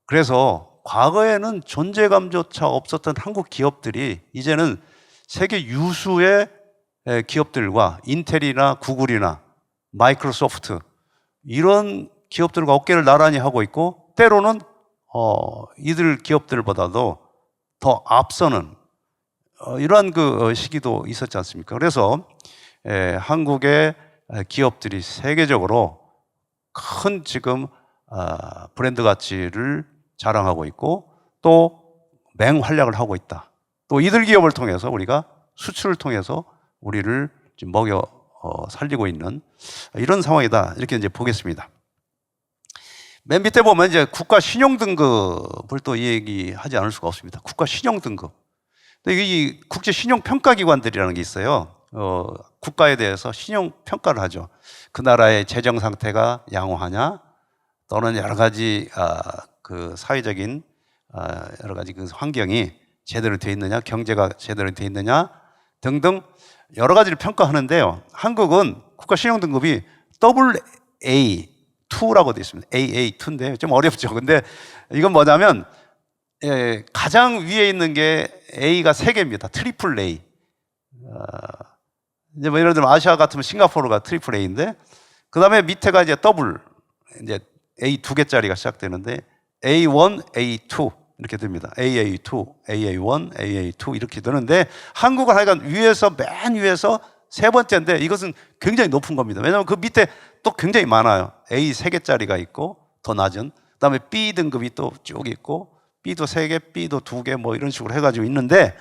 그래서 과거에는 존재감조차 없었던 한국 기업들이 이제는 세계 유수의 기업들과 인텔이나 구글이나 마이크로소프트 이런 기업들과 어깨를 나란히 하고 있고 때로는 이들 기업들보다도 더 앞서는 이러한 그 시기도 있었지 않습니까? 그래서 한국의 기업들이 세계적으로 큰 지금 브랜드 가치를 자랑하고 있고 또 맹활약을 하고 있다. 또 이들 기업을 통해서 우리가 수출을 통해서 우리를 지금 먹여 살리고 있는 이런 상황이다. 이렇게 이제 보겠습니다. 맨 밑에 보면 이제 국가 신용 등급을 또 얘기하지 않을 수가 없습니다. 국가 신용 등급. 이 국제 신용 평가 기관들이라는 게 있어요. 국가에 대해서 신용 평가를 하죠. 그 나라의 재정 상태가 양호하냐, 또는 여러 가지 그 사회적인 여러 가지 그 환경이 제대로 되어 있느냐, 경제가 제대로 되어 있느냐 등등 여러 가지를 평가하는데요. 한국은 국가 신용 등급이 AA2라고 되어 있습니다. AA2인데 좀 어렵죠. 근데 이건 뭐냐면 가장 위에 있는 게 A가 3개입니다. 트리플 A. 이제 뭐 예를 들면 아시아 같으면 싱가포르가 트리플 A인데 그 다음에 밑에가 이제 더블, 이제 A 2개짜리가 시작되는데 A1, A2 이렇게 됩니다. AA2, AA1, AA2 이렇게 되는데 한국은 하여간 위에서 맨 위에서 세 번째인데 이것은 굉장히 높은 겁니다. 왜냐하면 그 밑에 또 굉장히 많아요. A 3개짜리가 있고 더 낮은, 그 다음에 B 등급이 또 쭉 있고 B도 3개, B도 2개 뭐 이런 식으로 해가지고 있는데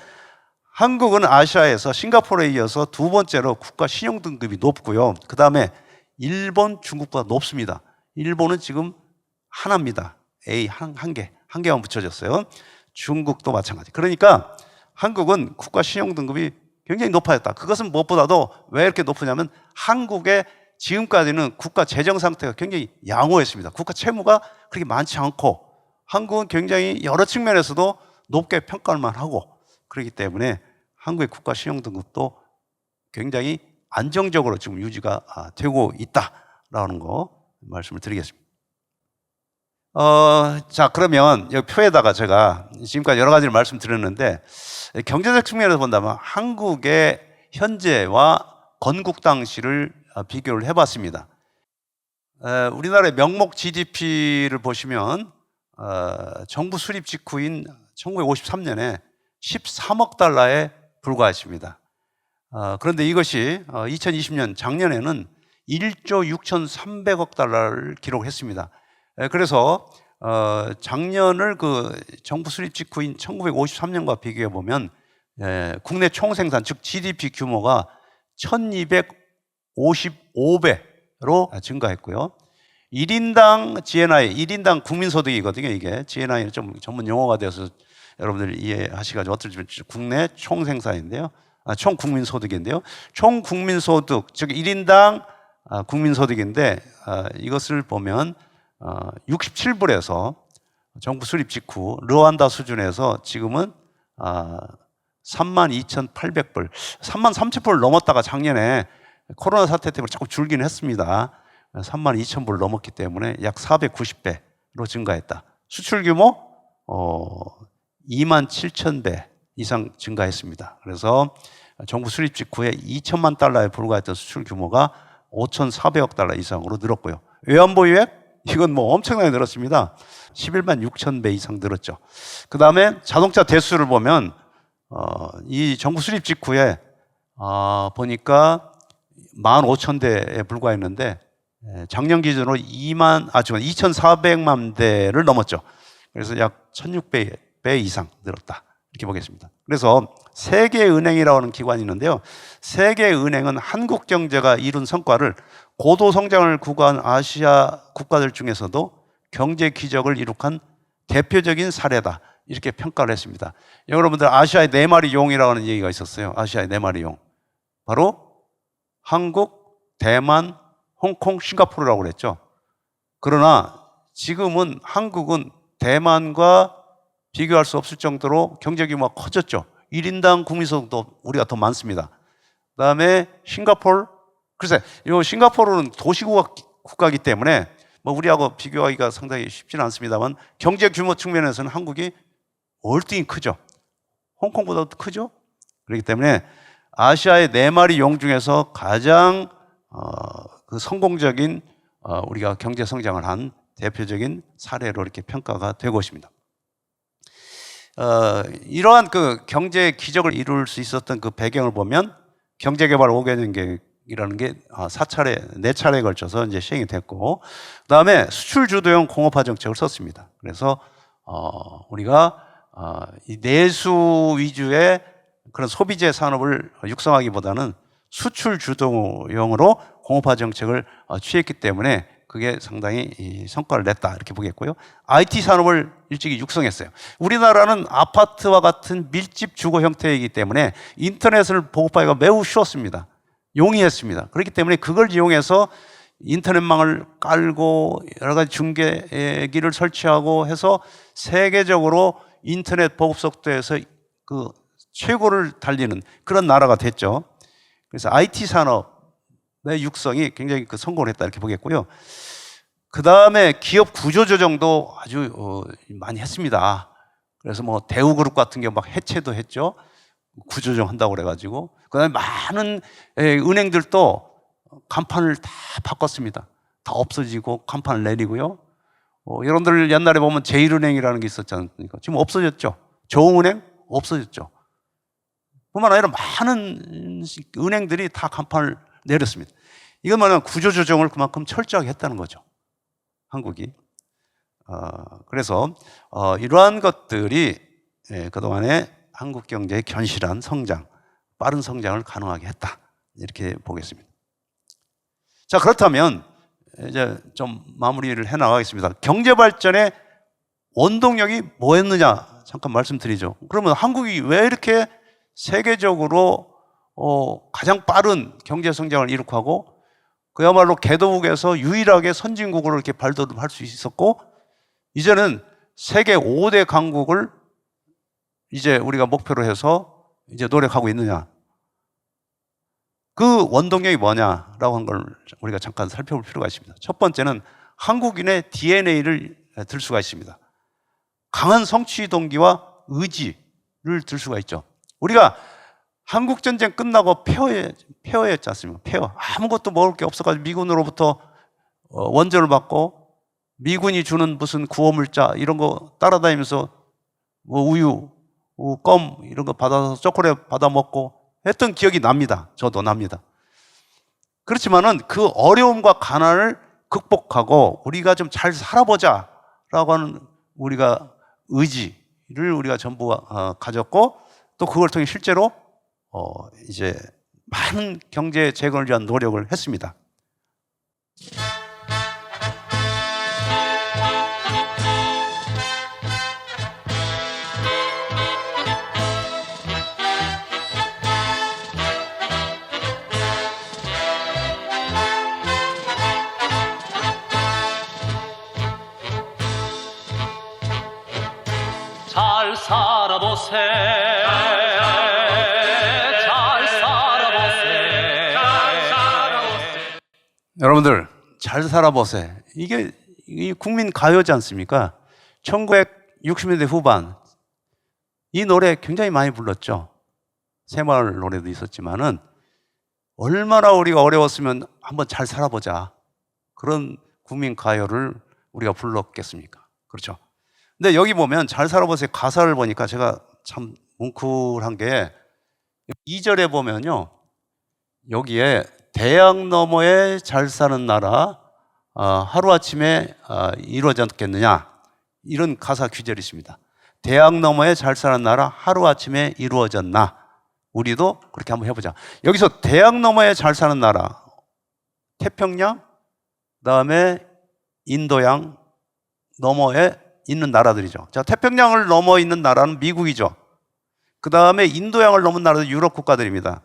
한국은 아시아에서 싱가포르에 이어서 두 번째로 국가 신용 등급이 높고요. 그 다음에 일본, 중국보다 높습니다. 일본은 지금 하나입니다. A 한 개만 붙여졌어요. 중국도 마찬가지. 그러니까 한국은 국가 신용 등급이 굉장히 높아졌다. 그것은 무엇보다도 왜 이렇게 높으냐면 한국의 지금까지는 국가 재정 상태가 굉장히 양호했습니다. 국가 채무가 그렇게 많지 않고 한국은 굉장히 여러 측면에서도 높게 평가만 하고 그렇기 때문에 한국의 국가 신용 등급도 굉장히 안정적으로 지금 유지가 되고 있다라는 거 말씀을 드리겠습니다. 자, 그러면 여기 표에다가 제가 지금까지 여러 가지를 말씀드렸는데 경제적 측면에서 본다면 한국의 현재와 건국 당시를 비교를 해봤습니다. 우리나라의 명목 GDP를 보시면 정부 수립 직후인 1953년에 13억 달러에 불과했습니다. 그런데 이것이 2020년 작년에는 1조 6,300억 달러를 기록했습니다. 그래서 작년을 그 정부 수립 직후인 1953년과 비교해 보면 국내 총생산 즉 GDP 규모가 1255배로 증가했고요. 1인당 GNI, 1인당 국민소득이거든요. 이게 GNI는 좀 전문 용어가 되어서 여러분들 이해하시가지고 어떨지 국내 총생산인데요. 총국민소득인데요. 총국민소득 즉 1인당 국민소득인데 이것을 보면 67불에서 정부 수립 직후 르완다 수준에서 지금은 32,800불, 33,000불을 넘었다가 작년에 코로나 사태 때문에 자꾸 줄긴 했습니다. 32,000불을 넘었기 때문에 약 490배로 증가했다. 수출 규모 27,000배 이상 증가했습니다. 그래서 정부 수립 직후에 2천만 달러에 불과했던 수출 규모가 5,400억 달러 이상으로 늘었고요. 외환보유액 이건 뭐 엄청나게 늘었습니다. 11만 6천 배 이상 늘었죠. 그 다음에 자동차 대수를 보면 이 정부 수립 직후에 보니까 15,000대에 불과했는데 작년 기준으로 2,400만 대를 넘었죠. 그래서 약 1,600배 이상 늘었다. 이렇게 보겠습니다. 그래서 세계은행이라고 하는 기관이 있는데요. 세계은행은 한국 경제가 이룬 성과를 고도 성장을 구가한 아시아 국가들 중에서도 경제 기적을 이룩한 대표적인 사례다. 이렇게 평가를 했습니다. 여러분들 아시아의 4마리 용이라고 하는 얘기가 있었어요. 아시아의 4마리 용. 바로 한국, 대만, 홍콩, 싱가포르라고 그랬죠. 그러나 지금은 한국은 대만과 비교할 수 없을 정도로 경제 규모가 커졌죠. 1인당 국민소득도 우리가 더 많습니다. 그 다음에 싱가포르, 글쎄, 이 싱가포르는 도시국가 국가이기 때문에 뭐 우리하고 비교하기가 상당히 쉽지는 않습니다만 경제 규모 측면에서는 한국이 월등히 크죠. 홍콩보다도 크죠. 그렇기 때문에 아시아의 4마리 용 중에서 가장 그 성공적인 우리가 경제 성장을 한 대표적인 사례로 이렇게 평가가 되고 있습니다. 이러한 그 경제 기적을 이룰 수 있었던 그 배경을 보면 경제개발 5개년 계획이라는 게 4차례에 걸쳐서 이제 시행이 됐고, 그 다음에 수출 주도형 공업화 정책을 썼습니다. 그래서 우리가 이 내수 위주의 그런 소비재 산업을 육성하기보다는 수출 주도형으로 공업화 정책을 취했기 때문에 그게 상당히 이 성과를 냈다 이렇게 보겠고요. IT 산업을 일찍이 육성했어요. 우리나라는 아파트와 같은 밀집 주거 형태이기 때문에 인터넷을 보급하기가 매우 쉬웠습니다. 용이했습니다. 그렇기 때문에 그걸 이용해서 인터넷망을 깔고 여러 가지 중계기를 설치하고 해서 세계적으로 인터넷 보급 속도에서 그 최고를 달리는 그런 나라가 됐죠. 그래서 IT 산업의 육성이 굉장히 성공을 했다 이렇게 보겠고요. 그 다음에 기업 구조 조정도 아주 많이 했습니다. 그래서 뭐 대우그룹 같은 경우 막 해체도 했죠. 구조 조정 한다고 그래가지고. 그 다음에 많은 은행들도 간판을 다 바꿨습니다. 다 없어지고 간판을 내리고요. 여러분들 옛날에 보면 제일은행이라는 게 있었지 않습니까? 지금 없어졌죠. 조흥은행 없어졌죠. 뿐만 아니라 많은 은행들이 다 간판을 내렸습니다. 이건 뭐냐면 구조조정을 그만큼 철저하게 했다는 거죠. 한국이. 그래서 이러한 것들이 그동안에 한국 경제의 견실한 성장, 빠른 성장을 가능하게 했다. 이렇게 보겠습니다. 자, 그렇다면 이제 좀 마무리를 해 나가겠습니다. 경제 발전의 원동력이 뭐였느냐 잠깐 말씀드리죠. 그러면 한국이 왜 이렇게 세계적으로 가장 빠른 경제 성장을 이룩하고 그야말로 개도국에서 유일하게 선진국으로 이렇게 발돋움할 수 있었고 이제는 세계 5대 강국을 이제 우리가 목표로 해서 이제 노력하고 있느냐. 그 원동력이 뭐냐라고 하는 걸 우리가 잠깐 살펴볼 필요가 있습니다. 첫 번째는 한국인의 DNA를 들 수가 있습니다. 강한 성취 동기와 의지를 들 수가 있죠. 우리가 한국전쟁 끝나고 폐허였지 않습니까? 폐허. 아무것도 먹을 게 없어가지고 미군으로부터 원조를 받고 미군이 주는 무슨 구호물자 이런 거 따라다니면서 뭐 우유, 껌 이런 거 받아서 초콜릿 받아 먹고 했던 기억이 납니다. 저도 납니다. 그렇지만은 그 어려움과 가난을 극복하고 우리가 좀 잘 살아보자라고 하는 우리가 의지를 우리가 전부 가졌고 또 그걸 통해 실제로 이제 많은 경제 재건을 위한 노력을 했습니다. 잘 살아보세 잘 살아보세 여러분들 잘 살아보세. 이게 국민 가요지 않습니까? 1960년대 후반 이 노래 굉장히 많이 불렀죠. 새마을 노래도 있었지만은 얼마나 우리가 어려웠으면 한번 잘 살아보자 그런 국민 가요를 우리가 불렀겠습니까? 그렇죠. 근데 여기 보면 잘 살아보세요 가사를 보니까 제가 참 뭉클한 게 2절에 보면요 여기에 대양 너머에 잘 사는 나라 하루아침에 이루어졌겠느냐 이런 가사 귀절이 있습니다. 대양 너머에 잘 사는 나라 하루아침에 이루어졌나 우리도 그렇게 한번 해보자. 여기서 대양 너머에 잘 사는 나라 태평양 그다음에 인도양 너머에 있는 나라들이죠. 자, 태평양을 넘어 있는 나라는 미국이죠. 그 다음에 인도양을 넘은 나라도 유럽 국가들입니다.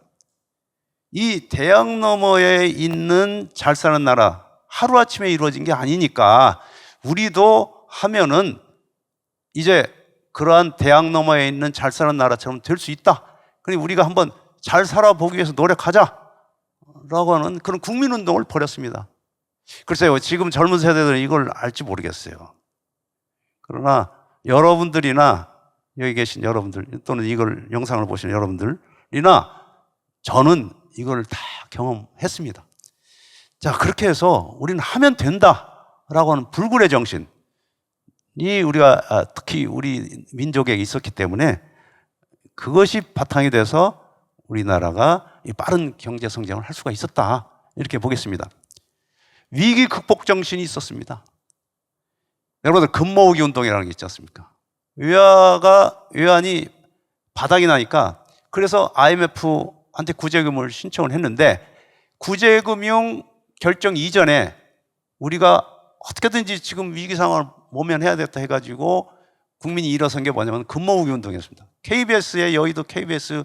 이 대양 너머에 있는 잘 사는 나라 하루아침에 이루어진 게 아니니까 우리도 하면은 이제 그러한 대양 너머에 있는 잘 사는 나라처럼 될 수 있다. 그러니 우리가 한번 잘 살아보기 위해서 노력하자 라고 하는 그런 국민운동을 벌였습니다. 글쎄요, 지금 젊은 세대들은 이걸 알지 모르겠어요. 그러나 여러분들이나 여기 계신 여러분들 또는 이걸 영상을 보시는 여러분들이나 저는 이걸 다 경험했습니다. 자, 그렇게 해서 우리는 하면 된다라고 하는 불굴의 정신이 우리가 특히 우리 민족에 있었기 때문에 그것이 바탕이 돼서 우리나라가 이 빠른 경제 성장을 할 수가 있었다 이렇게 보겠습니다. 위기 극복 정신이 있었습니다. 여러분들 금모으기 운동이라는 게 있지 않습니까? 외환이 바닥이 나니까 그래서 IMF한테 구제금을 신청을 했는데 구제금융 결정 이전에 우리가 어떻게든지 지금 위기 상황을 모면해야 됐다 해가지고 국민이 일어선 게 뭐냐면 금모으기 운동이었습니다. KBS의 여의도 KBS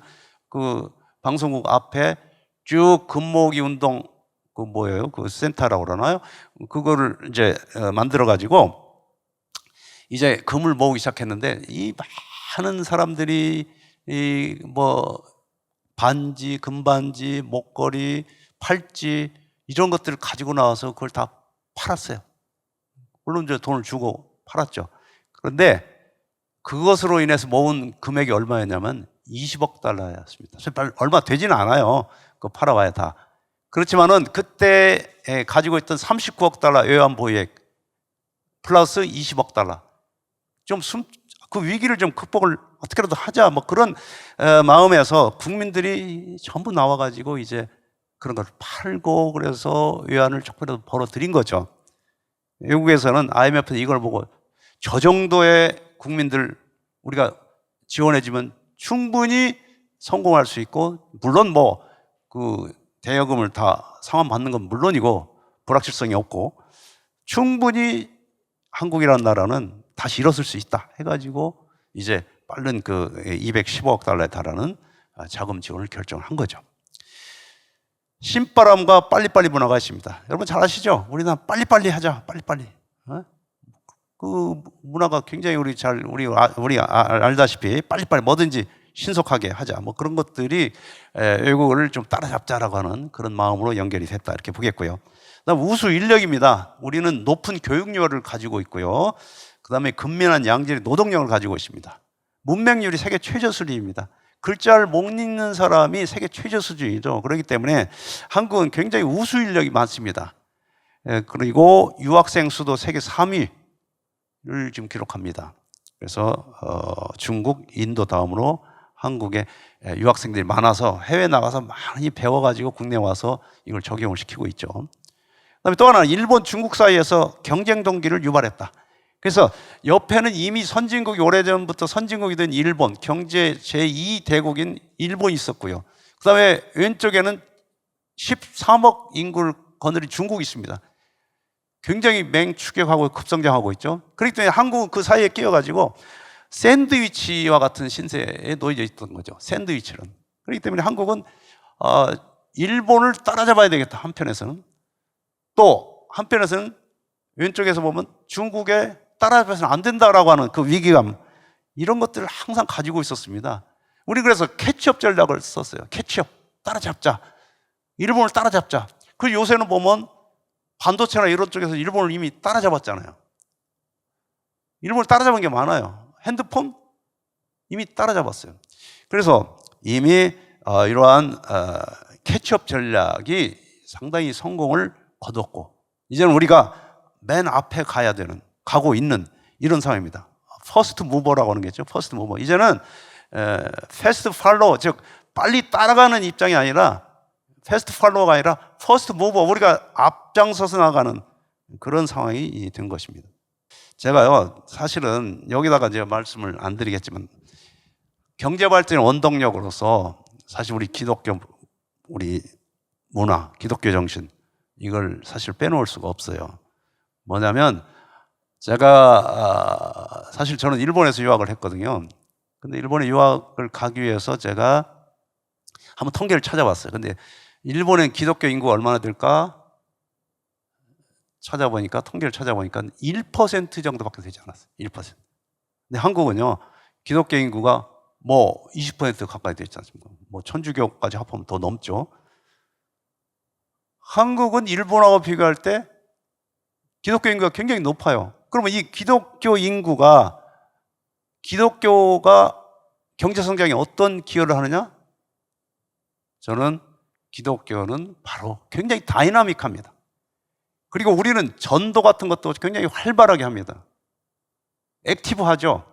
그 방송국 앞에 쭉 금모으기 운동 그 뭐예요? 그 센터라고 그러나요? 그거를 이제 만들어 가지고 이제 금을 모으기 시작했는데 이 많은 사람들이 이 뭐 반지, 금반지, 목걸이, 팔찌 이런 것들을 가지고 나와서 그걸 다 팔았어요. 물론 이제 돈을 주고 팔았죠. 그런데 그것으로 인해서 모은 금액이 얼마였냐면 20억 달러였습니다. 얼마 되지는 않아요. 그거 팔아와야 다. 그렇지만은 그때 가지고 있던 39억 달러 외환 보유액 플러스 20억 달러. 그 위기를 좀 극복을 어떻게라도 하자. 뭐 그런 마음에서 국민들이 전부 나와가지고 이제 그런 걸 팔고 그래서 외환을 조금이라도 벌어들인 거죠. 외국에서는 IMF는 이걸 보고 저 정도의 국민들 우리가 지원해주면 충분히 성공할 수 있고 물론 뭐 그 대여금을 다 상환받는 건 물론이고 불확실성이 없고 충분히 한국이라는 나라는 다시 일어설 수 있다 해가지고 이제 빠른 그 215억 달러에 달하는 자금 지원을 결정한 거죠. 신바람과 빨리빨리 문화가 있습니다. 여러분 잘 아시죠? 우리는 빨리빨리 하자, 빨리빨리. 그 문화가 굉장히 우리 알다시피 빨리빨리 뭐든지 신속하게 하자. 뭐 그런 것들이 외국어를 좀 따라잡자라고 하는 그런 마음으로 연결이 됐다 이렇게 보겠고요. 그다음 우수 인력입니다. 우리는 높은 교육열을 가지고 있고요. 그다음에 근면한 양질의 노동력을 가지고 있습니다. 문맹률이 세계 최저 수준입니다. 글자를 못 읽는 사람이 세계 최저 수준이죠. 그렇기 때문에 한국은 굉장히 우수 인력이 많습니다. 그리고 유학생 수도 세계 3위를 지금 기록합니다. 그래서 중국, 인도 다음으로 한국에 유학생들이 많아서 해외 나가서 많이 배워가지고 국내 와서 이걸 적용을 시키고 있죠. 그다음에 또 하나는 일본, 중국 사이에서 경쟁 동기를 유발했다. 그래서 옆에는 이미 선진국이 오래전부터 선진국이 된 일본, 경제 제2대국인 일본이 있었고요. 그다음에 왼쪽에는 13억 인구를 거느린 중국이 있습니다. 굉장히 맹추격하고 급성장하고 있죠. 그렇기 때문에 한국은 그 사이에 끼어가지고 샌드위치와 같은 신세에 놓여져 있던 거죠. 샌드위치는. 그렇기 때문에 한국은 일본을 따라잡아야 되겠다. 한편에서는. 또 한편에서는 왼쪽에서 보면 중국에 따라잡아서는 안 된다라고 하는 그 위기감 이런 것들을 항상 가지고 있었습니다. 우리 그래서 캐치업 전략을 썼어요. 캐치업 따라잡자. 일본을 따라잡자. 그 요새는 보면 반도체나 이런 쪽에서 일본을 이미 따라잡았잖아요. 일본을 따라잡은 게 많아요. 핸드폰 이미 따라잡았어요. 그래서 이미 이러한 캐치업 전략이 상당히 성공을 거뒀고 이제는 우리가 맨 앞에 가고 있는 이런 상황입니다. 퍼스트 무버라고 하는 게 있죠. 퍼스트 무버. 이제는 패스트 팔로워, 즉 빨리 따라가는 입장이 아니라 패스트 팔로워가 아니라 퍼스트 무버, 우리가 앞장서서 나가는 그런 상황이 된 것입니다. 제가요, 사실은 여기다가 제가 말씀을 안 드리겠지만 경제 발전의 원동력으로서 사실 우리 기독교, 우리 문화, 기독교 정신 이걸 사실 빼놓을 수가 없어요. 뭐냐면 제가 사실 저는 일본에서 유학을 했거든요. 근데 일본에 유학을 가기 위해서 제가 한번 통계를 찾아봤어요. 근데 일본의 기독교 인구가 얼마나 될까? 통계를 찾아보니까 1% 정도밖에 되지 않았어요. 1%. 근데 한국은요, 기독교 인구가 뭐 20% 가까이 되지 않습니까? 뭐 천주교까지 합하면 더 넘죠. 한국은 일본하고 비교할 때 기독교 인구가 굉장히 높아요. 그러면 이 기독교가 경제 성장에 어떤 기여를 하느냐? 저는 기독교는 바로 굉장히 다이나믹합니다. 그리고 우리는 전도 같은 것도 굉장히 활발하게 합니다. 액티브하죠.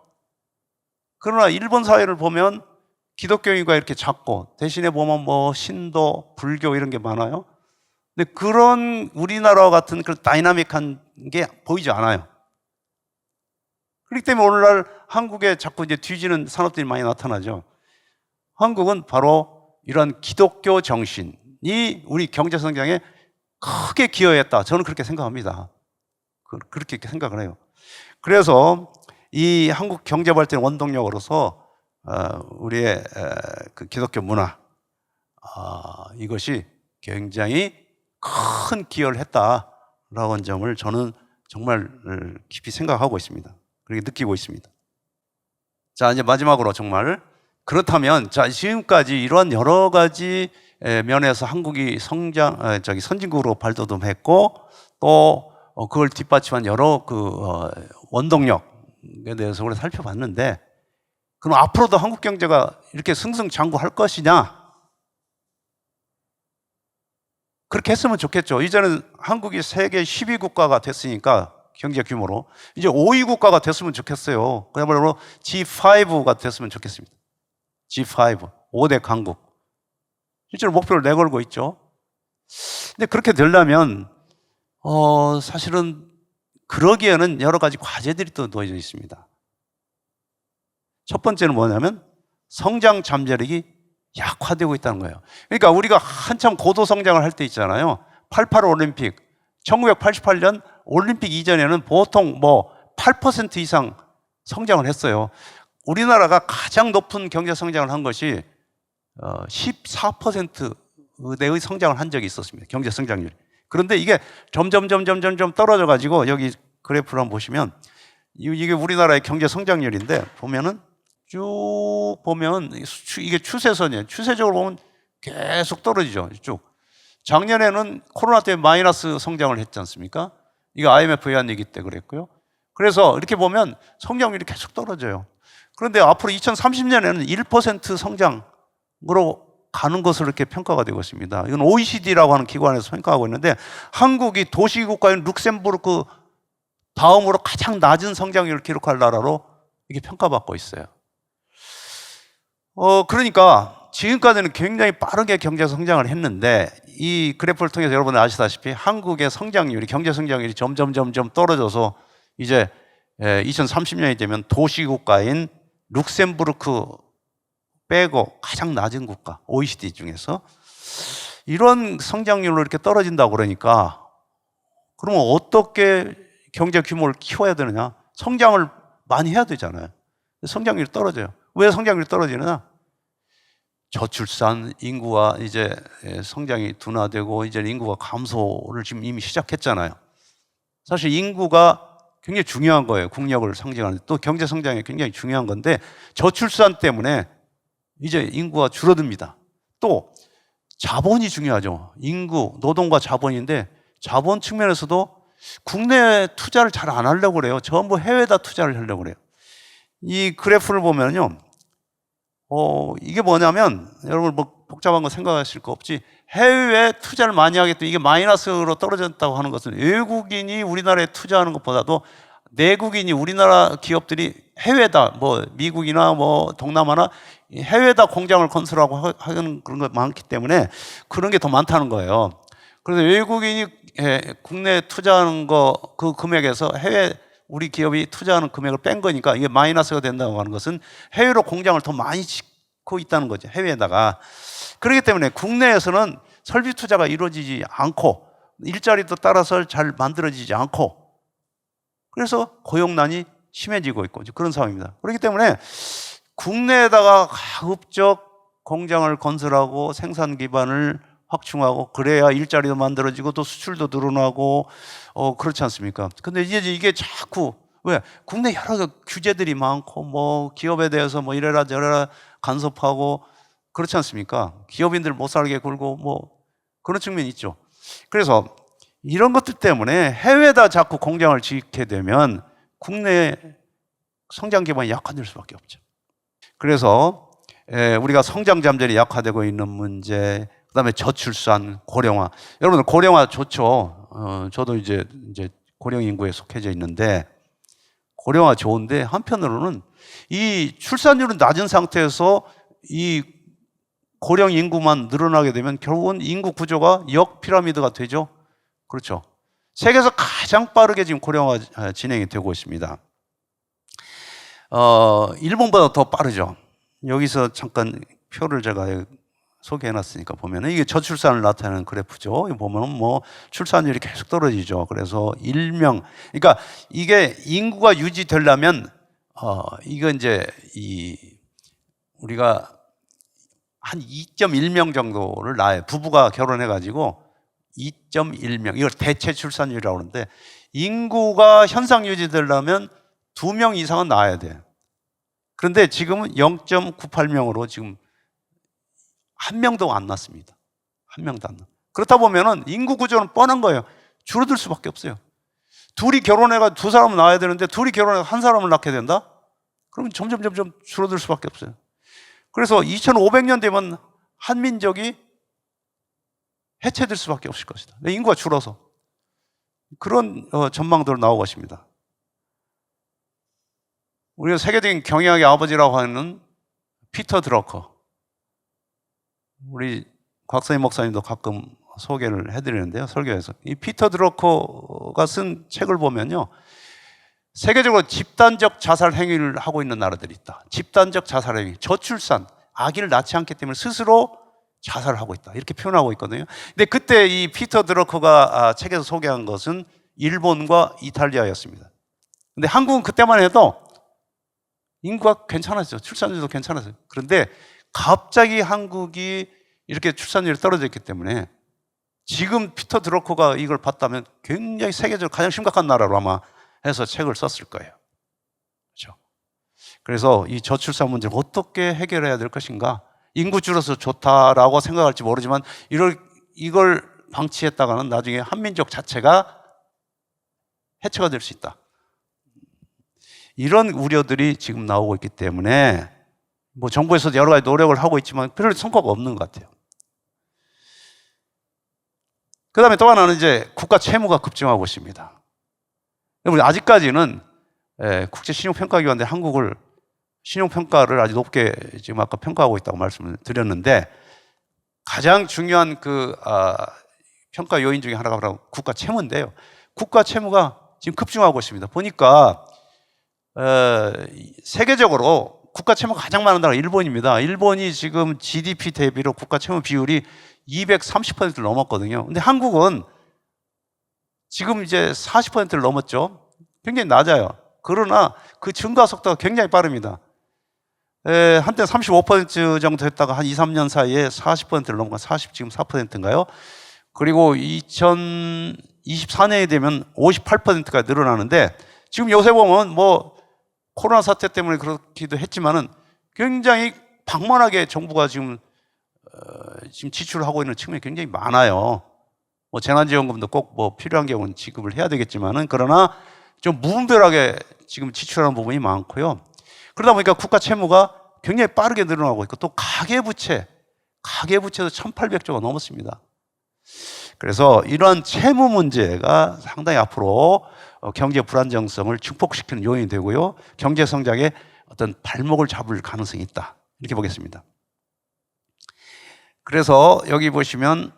그러나 일본 사회를 보면 기독교 인구가 이렇게 작고 대신에 보면 뭐 신도, 불교 이런 게 많아요. 근데 그런 우리나라와 같은 그런 다이나믹한 게 보이지 않아요. 그렇기 때문에 오늘날 한국에 자꾸 이제 뒤지는 산업들이 많이 나타나죠. 한국은 바로 이런 기독교 정신이 우리 경제 성장에 크게 기여했다. 저는 그렇게 생각합니다. 그렇게 생각을 해요. 그래서 이 한국 경제 발전 원동력으로서 우리의 그 기독교 문화 이것이 굉장히 큰 기여를 했다라고 하는 점을 저는 정말 깊이 생각하고 있습니다. 그렇게 느끼고 있습니다. 자, 이제 마지막으로 정말 그렇다면 자, 지금까지 이러한 여러 가지 면에서 한국이 선진국으로 발돋움했고 또 그걸 뒷받침한 여러 원동력에 대해서 우리가 살펴봤는데 그럼 앞으로도 한국 경제가 이렇게 승승장구할 것이냐? 그렇게 했으면 좋겠죠. 이제는 한국이 세계 10위 국가가 됐으니까 경제 규모로 이제 5위 국가가 됐으면 좋겠어요. 그야말로 G5가 됐으면 좋겠습니다. G5, 5대 강국. 실제로 목표를 내걸고 있죠. 근데 그렇게 되려면 사실은 그러기에는 여러 가지 과제들이 또 놓여져 있습니다. 첫 번째는 뭐냐면 성장 잠재력이 약화되고 있다는 거예요. 그러니까 우리가 한참 고도 성장을 할 때 있잖아요. 88 올림픽, 1988년 올림픽 이전에는 보통 8% 이상 성장을 했어요. 우리나라가 가장 높은 경제 성장을 한 것이 14%대의 성장을 한 적이 있었습니다. 경제 성장률. 그런데 이게 점점 떨어져 가지고 여기 그래프를 한번 보시면 이게 우리나라의 경제 성장률인데 보면은 쭉 보면 이게 추세선이에요. 추세적으로 보면 계속 떨어지죠. 쭉. 작년에는 코로나 때문에 마이너스 성장을 했지 않습니까? 이거 IMF 외환위기 때 그랬고요. 그래서 이렇게 보면 성장률이 계속 떨어져요. 그런데 앞으로 2030년에는 1% 성장으로 가는 것으로 이렇게 평가가 되고 있습니다. 이건 OECD라고 하는 기관에서 평가하고 있는데 한국이 도시국가인 룩셈부르크 다음으로 가장 낮은 성장률을 기록할 나라로 이게 평가받고 있어요. 그러니까 지금까지는 굉장히 빠르게 경제 성장을 했는데 이 그래프를 통해서 여러분들 아시다시피 한국의 성장률이 경제 성장률이 점점 떨어져서 이제 2030년이 되면 도시국가인 룩셈부르크 빼고 가장 낮은 국가 OECD 중에서 이런 성장률로 이렇게 떨어진다고 그러니까 그러면 어떻게 경제 규모를 키워야 되느냐? 성장을 많이 해야 되잖아요. 성장률이 떨어져요. 왜 성장률이 떨어지느냐? 저출산 인구가 이제 성장이 둔화되고 이제 인구가 감소를 지금 이미 시작했잖아요. 사실 인구가 굉장히 중요한 거예요. 국력을 상징하는 또 경제 성장이 굉장히 중요한 건데 저출산 때문에 이제 인구가 줄어듭니다. 또 자본이 중요하죠. 인구, 노동과 자본인데 자본 측면에서도 국내 투자를 잘 안 하려고 그래요. 전부 해외에다 투자를 하려고 그래요. 이 그래프를 보면요. 이게 뭐냐면 여러분 복잡한 거 생각하실 거 없지. 해외에 투자를 많이 하겠다. 이게 마이너스로 떨어졌다고 하는 것은 외국인이 우리나라에 투자하는 것보다도 내국인이 우리나라 기업들이 해외다 미국이나 동남아나 해외에다 공장을 건설하고 하는 그런 거 많기 때문에 그런 게 더 많다는 거예요. 그래서 외국인이 국내에 투자하는 거 그 금액에서 해외 우리 기업이 투자하는 금액을 뺀 거니까 이게 마이너스가 된다고 하는 것은 해외로 공장을 더 많이 짓고 있다는 거죠. 해외에다가. 그렇기 때문에 국내에서는 설비 투자가 이루어지지 않고 일자리도 따라서 잘 만들어지지 않고 그래서 고용난이 심해지고 있고 그런 상황입니다. 그렇기 때문에 국내에다가 가급적 공장을 건설하고 생산 기반을 확충하고 그래야 일자리도 만들어지고 또 수출도 늘어나고 그렇지 않습니까? 근데 이제 이게 자꾸 왜 국내 여러 규제들이 많고 기업에 대해서 이래라 저래라 간섭하고 그렇지 않습니까? 기업인들 못 살게 굴고 그런 측면이 있죠. 그래서 이런 것들 때문에 해외에다 자꾸 공장을 짓게 되면 국내 성장 기반이 약화될 수밖에 없죠. 그래서 우리가 성장 잠재력이 약화되고 있는 문제, 그다음에 저출산, 고령화. 여러분들 고령화 좋죠. 저도 이제 고령 인구에 속해져 있는데 고령화 좋은데 한편으로는 이 출산율은 낮은 상태에서 이 고령 인구만 늘어나게 되면 결국은 인구 구조가 역 피라미드가 되죠. 그렇죠. 세계에서 가장 빠르게 지금 고령화 진행이 되고 있습니다. 일본보다 더 빠르죠. 여기서 잠깐 표를 제가 소개해놨으니까 보면은 이게 저출산을 나타내는 그래프죠. 보면은 뭐 출산율이 계속 떨어지죠. 그래서 그러니까 이게 인구가 유지되려면 이거 이제 우리가 한 2.1명 정도를 낳아요. 부부가 결혼해가지고 2.1명, 이걸 대체 출산율이라고 하는데, 인구가 현상 유지되려면 2명 이상은 낳아야 돼요. 그런데 지금은 0.98명으로 지금 한 명도 안 낳습니다. 한 명도 안 낳. 그렇다 보면은 인구 구조는 뻔한 거예요. 줄어들 수밖에 없어요. 둘이 결혼해가 두 사람을 낳아야 되는데 둘이 결혼해가 한 사람을 낳게 된다? 그러면 점점 줄어들 수밖에 없어요. 그래서 2500년 되면 한민족이 해체될 수밖에 없을 것이다. 인구가 줄어서. 그런 전망들로 나오고 있습니다. 우리가 세계적인 경영학의 아버지라고 하는 피터 드러커, 우리 곽선희 목사님도 가끔 소개를 해드리는데요, 설교에서. 이 피터 드러커가 쓴 책을 보면요, 세계적으로 집단적 자살 행위를 하고 있는 나라들이 있다. 집단적 자살 행위, 저출산, 아기를 낳지 않기 때문에 스스로 자살을 하고 있다, 이렇게 표현하고 있거든요. 근데 그때 이 피터 드러커가 책에서 소개한 것은 일본과 이탈리아였습니다. 근데 한국은 그때만 해도 인구가 괜찮았어요. 출산율도 괜찮았어요. 그런데 갑자기 한국이 이렇게 출산율이 떨어졌기 때문에 지금 피터 드러커가 이걸 봤다면 굉장히 세계적으로 가장 심각한 나라로 아마 해서 책을 썼을 거예요. 그렇죠? 그래서 이 저출산 문제를 어떻게 해결해야 될 것인가? 인구 줄어서 좋다라고 생각할지 모르지만 이걸 방치했다가는 나중에 한민족 자체가 해체가 될 수 있다. 이런 우려들이 지금 나오고 있기 때문에 뭐 정부에서도 여러 가지 노력을 하고 있지만 별 성과가 없는 것 같아요. 그 다음에 또 하나는 이제 국가 채무가 급증하고 있습니다. 아직까지는 국제신용평가기관대 한국을 신용평가를 아주 높게 지금 아까 평가하고 있다고 말씀을 드렸는데, 가장 중요한 평가 요인 중에 하나가 바로 국가 채무인데요. 국가 채무가 지금 급증하고 있습니다. 보니까 세계적으로 국가 채무가 가장 많은 나라가 일본입니다. 일본이 지금 GDP 대비로 국가 채무 비율이 230%를 넘었거든요. 근데 한국은 지금 이제 40%를 넘었죠. 굉장히 낮아요. 그러나 그 증가 속도가 굉장히 빠릅니다. 한때 35% 정도 했다가 한 2, 3년 사이에 40%를 넘은 건 지금 4%인가요? 그리고 2024년이 되면 58%가 늘어나는데, 지금 요새 보면 뭐 코로나 사태 때문에 그렇기도 했지만은 굉장히 방만하게 정부가 지금 지출을 하고 있는 측면이 굉장히 많아요. 뭐 재난지원금도 꼭 뭐 필요한 경우는 지급을 해야 되겠지만은, 그러나 좀 무분별하게 지금 지출하는 부분이 많고요. 그러다 보니까 국가 채무가 굉장히 빠르게 늘어나고 있고, 또 가계부채도 1800조가 넘었습니다. 그래서 이러한 채무 문제가 상당히 앞으로 경제 불안정성을 증폭시키는 요인이 되고요, 경제 성장에 어떤 발목을 잡을 가능성이 있다, 이렇게 보겠습니다. 그래서 여기 보시면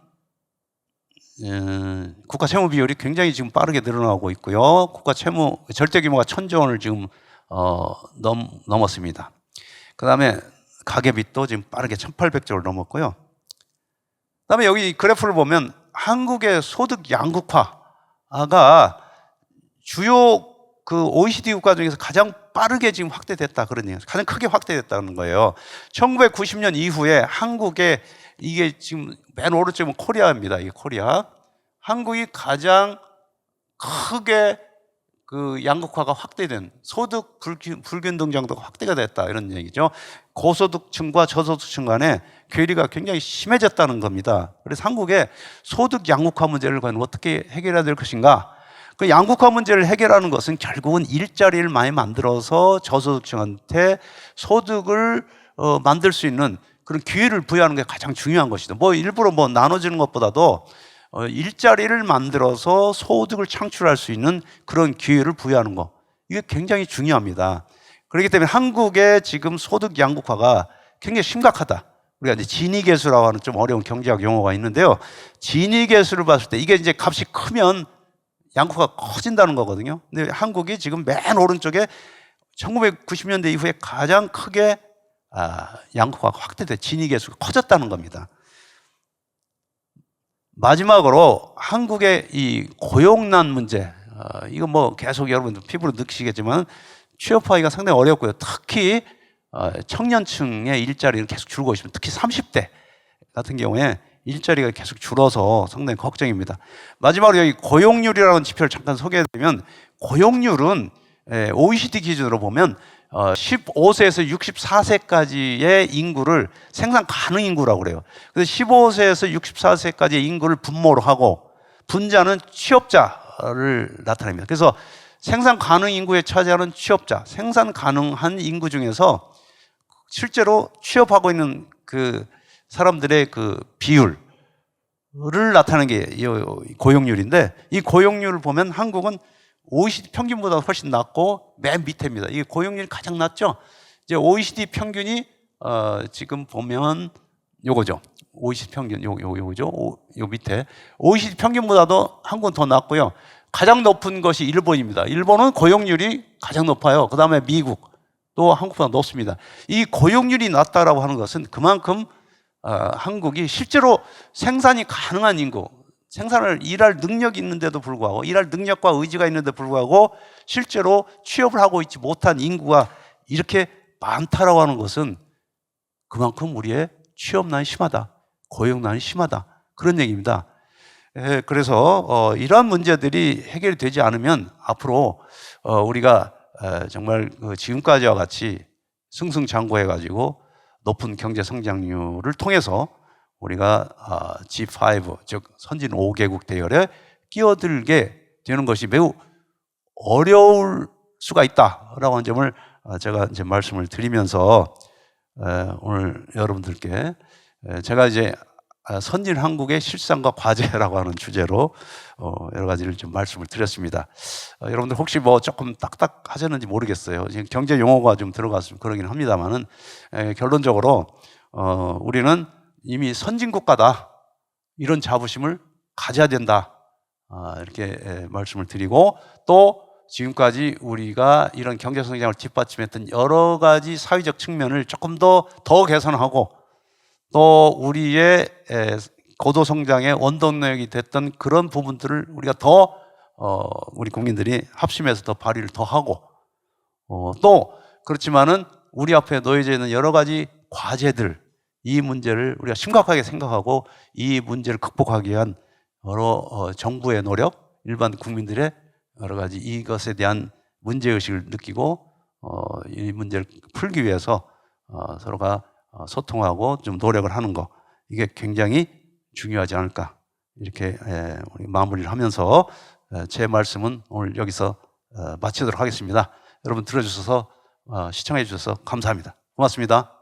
국가 채무 비율이 굉장히 지금 빠르게 늘어나고 있고요. 국가 채무 절대 규모가 1000조 원을 지금 넘었습니다. 그 다음에 가계빚도 지금 빠르게 1800조를 넘었고요. 그 다음에 여기 그래프를 보면 한국의 소득 양극화가 주요 그 OECD 국가 중에서 가장 빠르게 지금 확대됐다, 그런 얘기예요. 가장 크게 확대됐다는 거예요. 1990년 이후에 한국의, 이게 지금 맨 오른쪽은 코리아입니다. 이게 코리아. 한국이 가장 크게 그 양극화가 확대된, 소득 불균등 정도가 확대가 됐다, 이런 얘기죠. 고소득층과 저소득층 간의 괴리가 굉장히 심해졌다는 겁니다. 그래서 한국의 소득 양극화 문제를 과연 어떻게 해결해야 될 것인가? 그 양극화 문제를 해결하는 것은 결국은 일자리를 많이 만들어서 저소득층한테 소득을 만들 수 있는 그런 기회를 부여하는 게 가장 중요한 것이다. 뭐 일부러 뭐 나눠주는 것보다도 일자리를 만들어서 소득을 창출할 수 있는 그런 기회를 부여하는 것, 이게 굉장히 중요합니다. 그렇기 때문에 한국의 지금 소득 양극화가 굉장히 심각하다. 우리가 이제 지니계수라고 하는 좀 어려운 경제학 용어가 있는데요. 지니계수를 봤을 때 이게 이제 값이 크면 양극화가 커진다는 거거든요. 근데 한국이 지금 맨 오른쪽에 1990년대 이후에 가장 크게 양극화가 확대돼 진위 계수가 커졌다는 겁니다. 마지막으로 한국의 이 고용난 문제, 이거 뭐 계속 여러분들 피부로 느끼시겠지만 취업하기가 상당히 어렵고요. 특히 청년층의 일자리는 계속 줄고 있습니다. 특히 30대 같은 경우에 일자리가 계속 줄어서 상당히 걱정입니다. 마지막으로 여기 고용률이라는 지표를 잠깐 소개해드리면, 고용률은 OECD 기준으로 보면 15세에서 64세까지의 인구를 생산 가능 인구라고 그래요. 그래서 15세에서 64세까지의 인구를 분모로 하고 분자는 취업자를 나타냅니다. 그래서 생산 가능 인구에 차지하는 취업자, 생산 가능한 인구 중에서 실제로 취업하고 있는 그 사람들의 그 비율을 나타내는 게 고용률인데, 이 고용률을 보면 한국은 OECD 평균보다 훨씬 낮고 맨 밑에입니다. 이게 고용률이 가장 낮죠. 이제 OECD 평균이 지금 보면 요거죠. OECD 평균 요거죠. 요 밑에 OECD 평균보다도 한국은 더 낮고요. 가장 높은 것이 일본입니다. 일본은 고용률이 가장 높아요. 그 다음에 미국, 또 한국보다 높습니다. 이 고용률이 낮다라고 하는 것은 그만큼 한국이 실제로 생산이 가능한 인구, 생산을 일할 능력이 있는데도 불구하고, 일할 능력과 의지가 있는데 불구하고 실제로 취업을 하고 있지 못한 인구가 이렇게 많다라고 하는 것은 그만큼 우리의 취업난이 심하다, 고용난이 심하다, 그런 얘기입니다. 그래서 이러한 문제들이 해결이 되지 않으면 앞으로 우리가 정말 지금까지와 같이 승승장구해가지고 높은 경제 성장률을 통해서 우리가 G5, 즉 선진 5개국 대열에 끼어들게 되는 것이 매우 어려울 수가 있다라고 하는 점을 제가 이제 말씀을 드리면서 오늘 여러분들께 제가 이제 선진 한국의 실상과 과제라고 하는 주제로 여러 가지를 좀 말씀을 드렸습니다. 여러분들 혹시 뭐 조금 딱딱하셨는지 모르겠어요. 지금 경제 용어가 좀 들어갔으면 그러긴 합니다만은 결론적으로 우리는 이미 선진국가다, 이런 자부심을 가져야 된다, 이렇게 말씀을 드리고, 또 지금까지 우리가 이런 경제 성장을 뒷받침했던 여러 가지 사회적 측면을 조금 더 개선하고, 또 우리의 고도 성장의 원동력이 됐던 그런 부분들을 우리가 더 우리 국민들이 합심해서 더 발휘를 더 하고, 또 그렇지만은 우리 앞에 놓여져 있는 여러 가지 과제들, 이 문제를 우리가 심각하게 생각하고 이 문제를 극복하기 위한 여러 정부의 노력, 일반 국민들의 여러 가지 이것에 대한 문제의식을 느끼고 이 문제를 풀기 위해서 서로가 소통하고 좀 노력을 하는 거, 이게 굉장히 중요하지 않을까, 이렇게 우리 마무리를 하면서 제 말씀은 오늘 여기서 마치도록 하겠습니다. 여러분 들어주셔서 시청해 주셔서 감사합니다. 고맙습니다.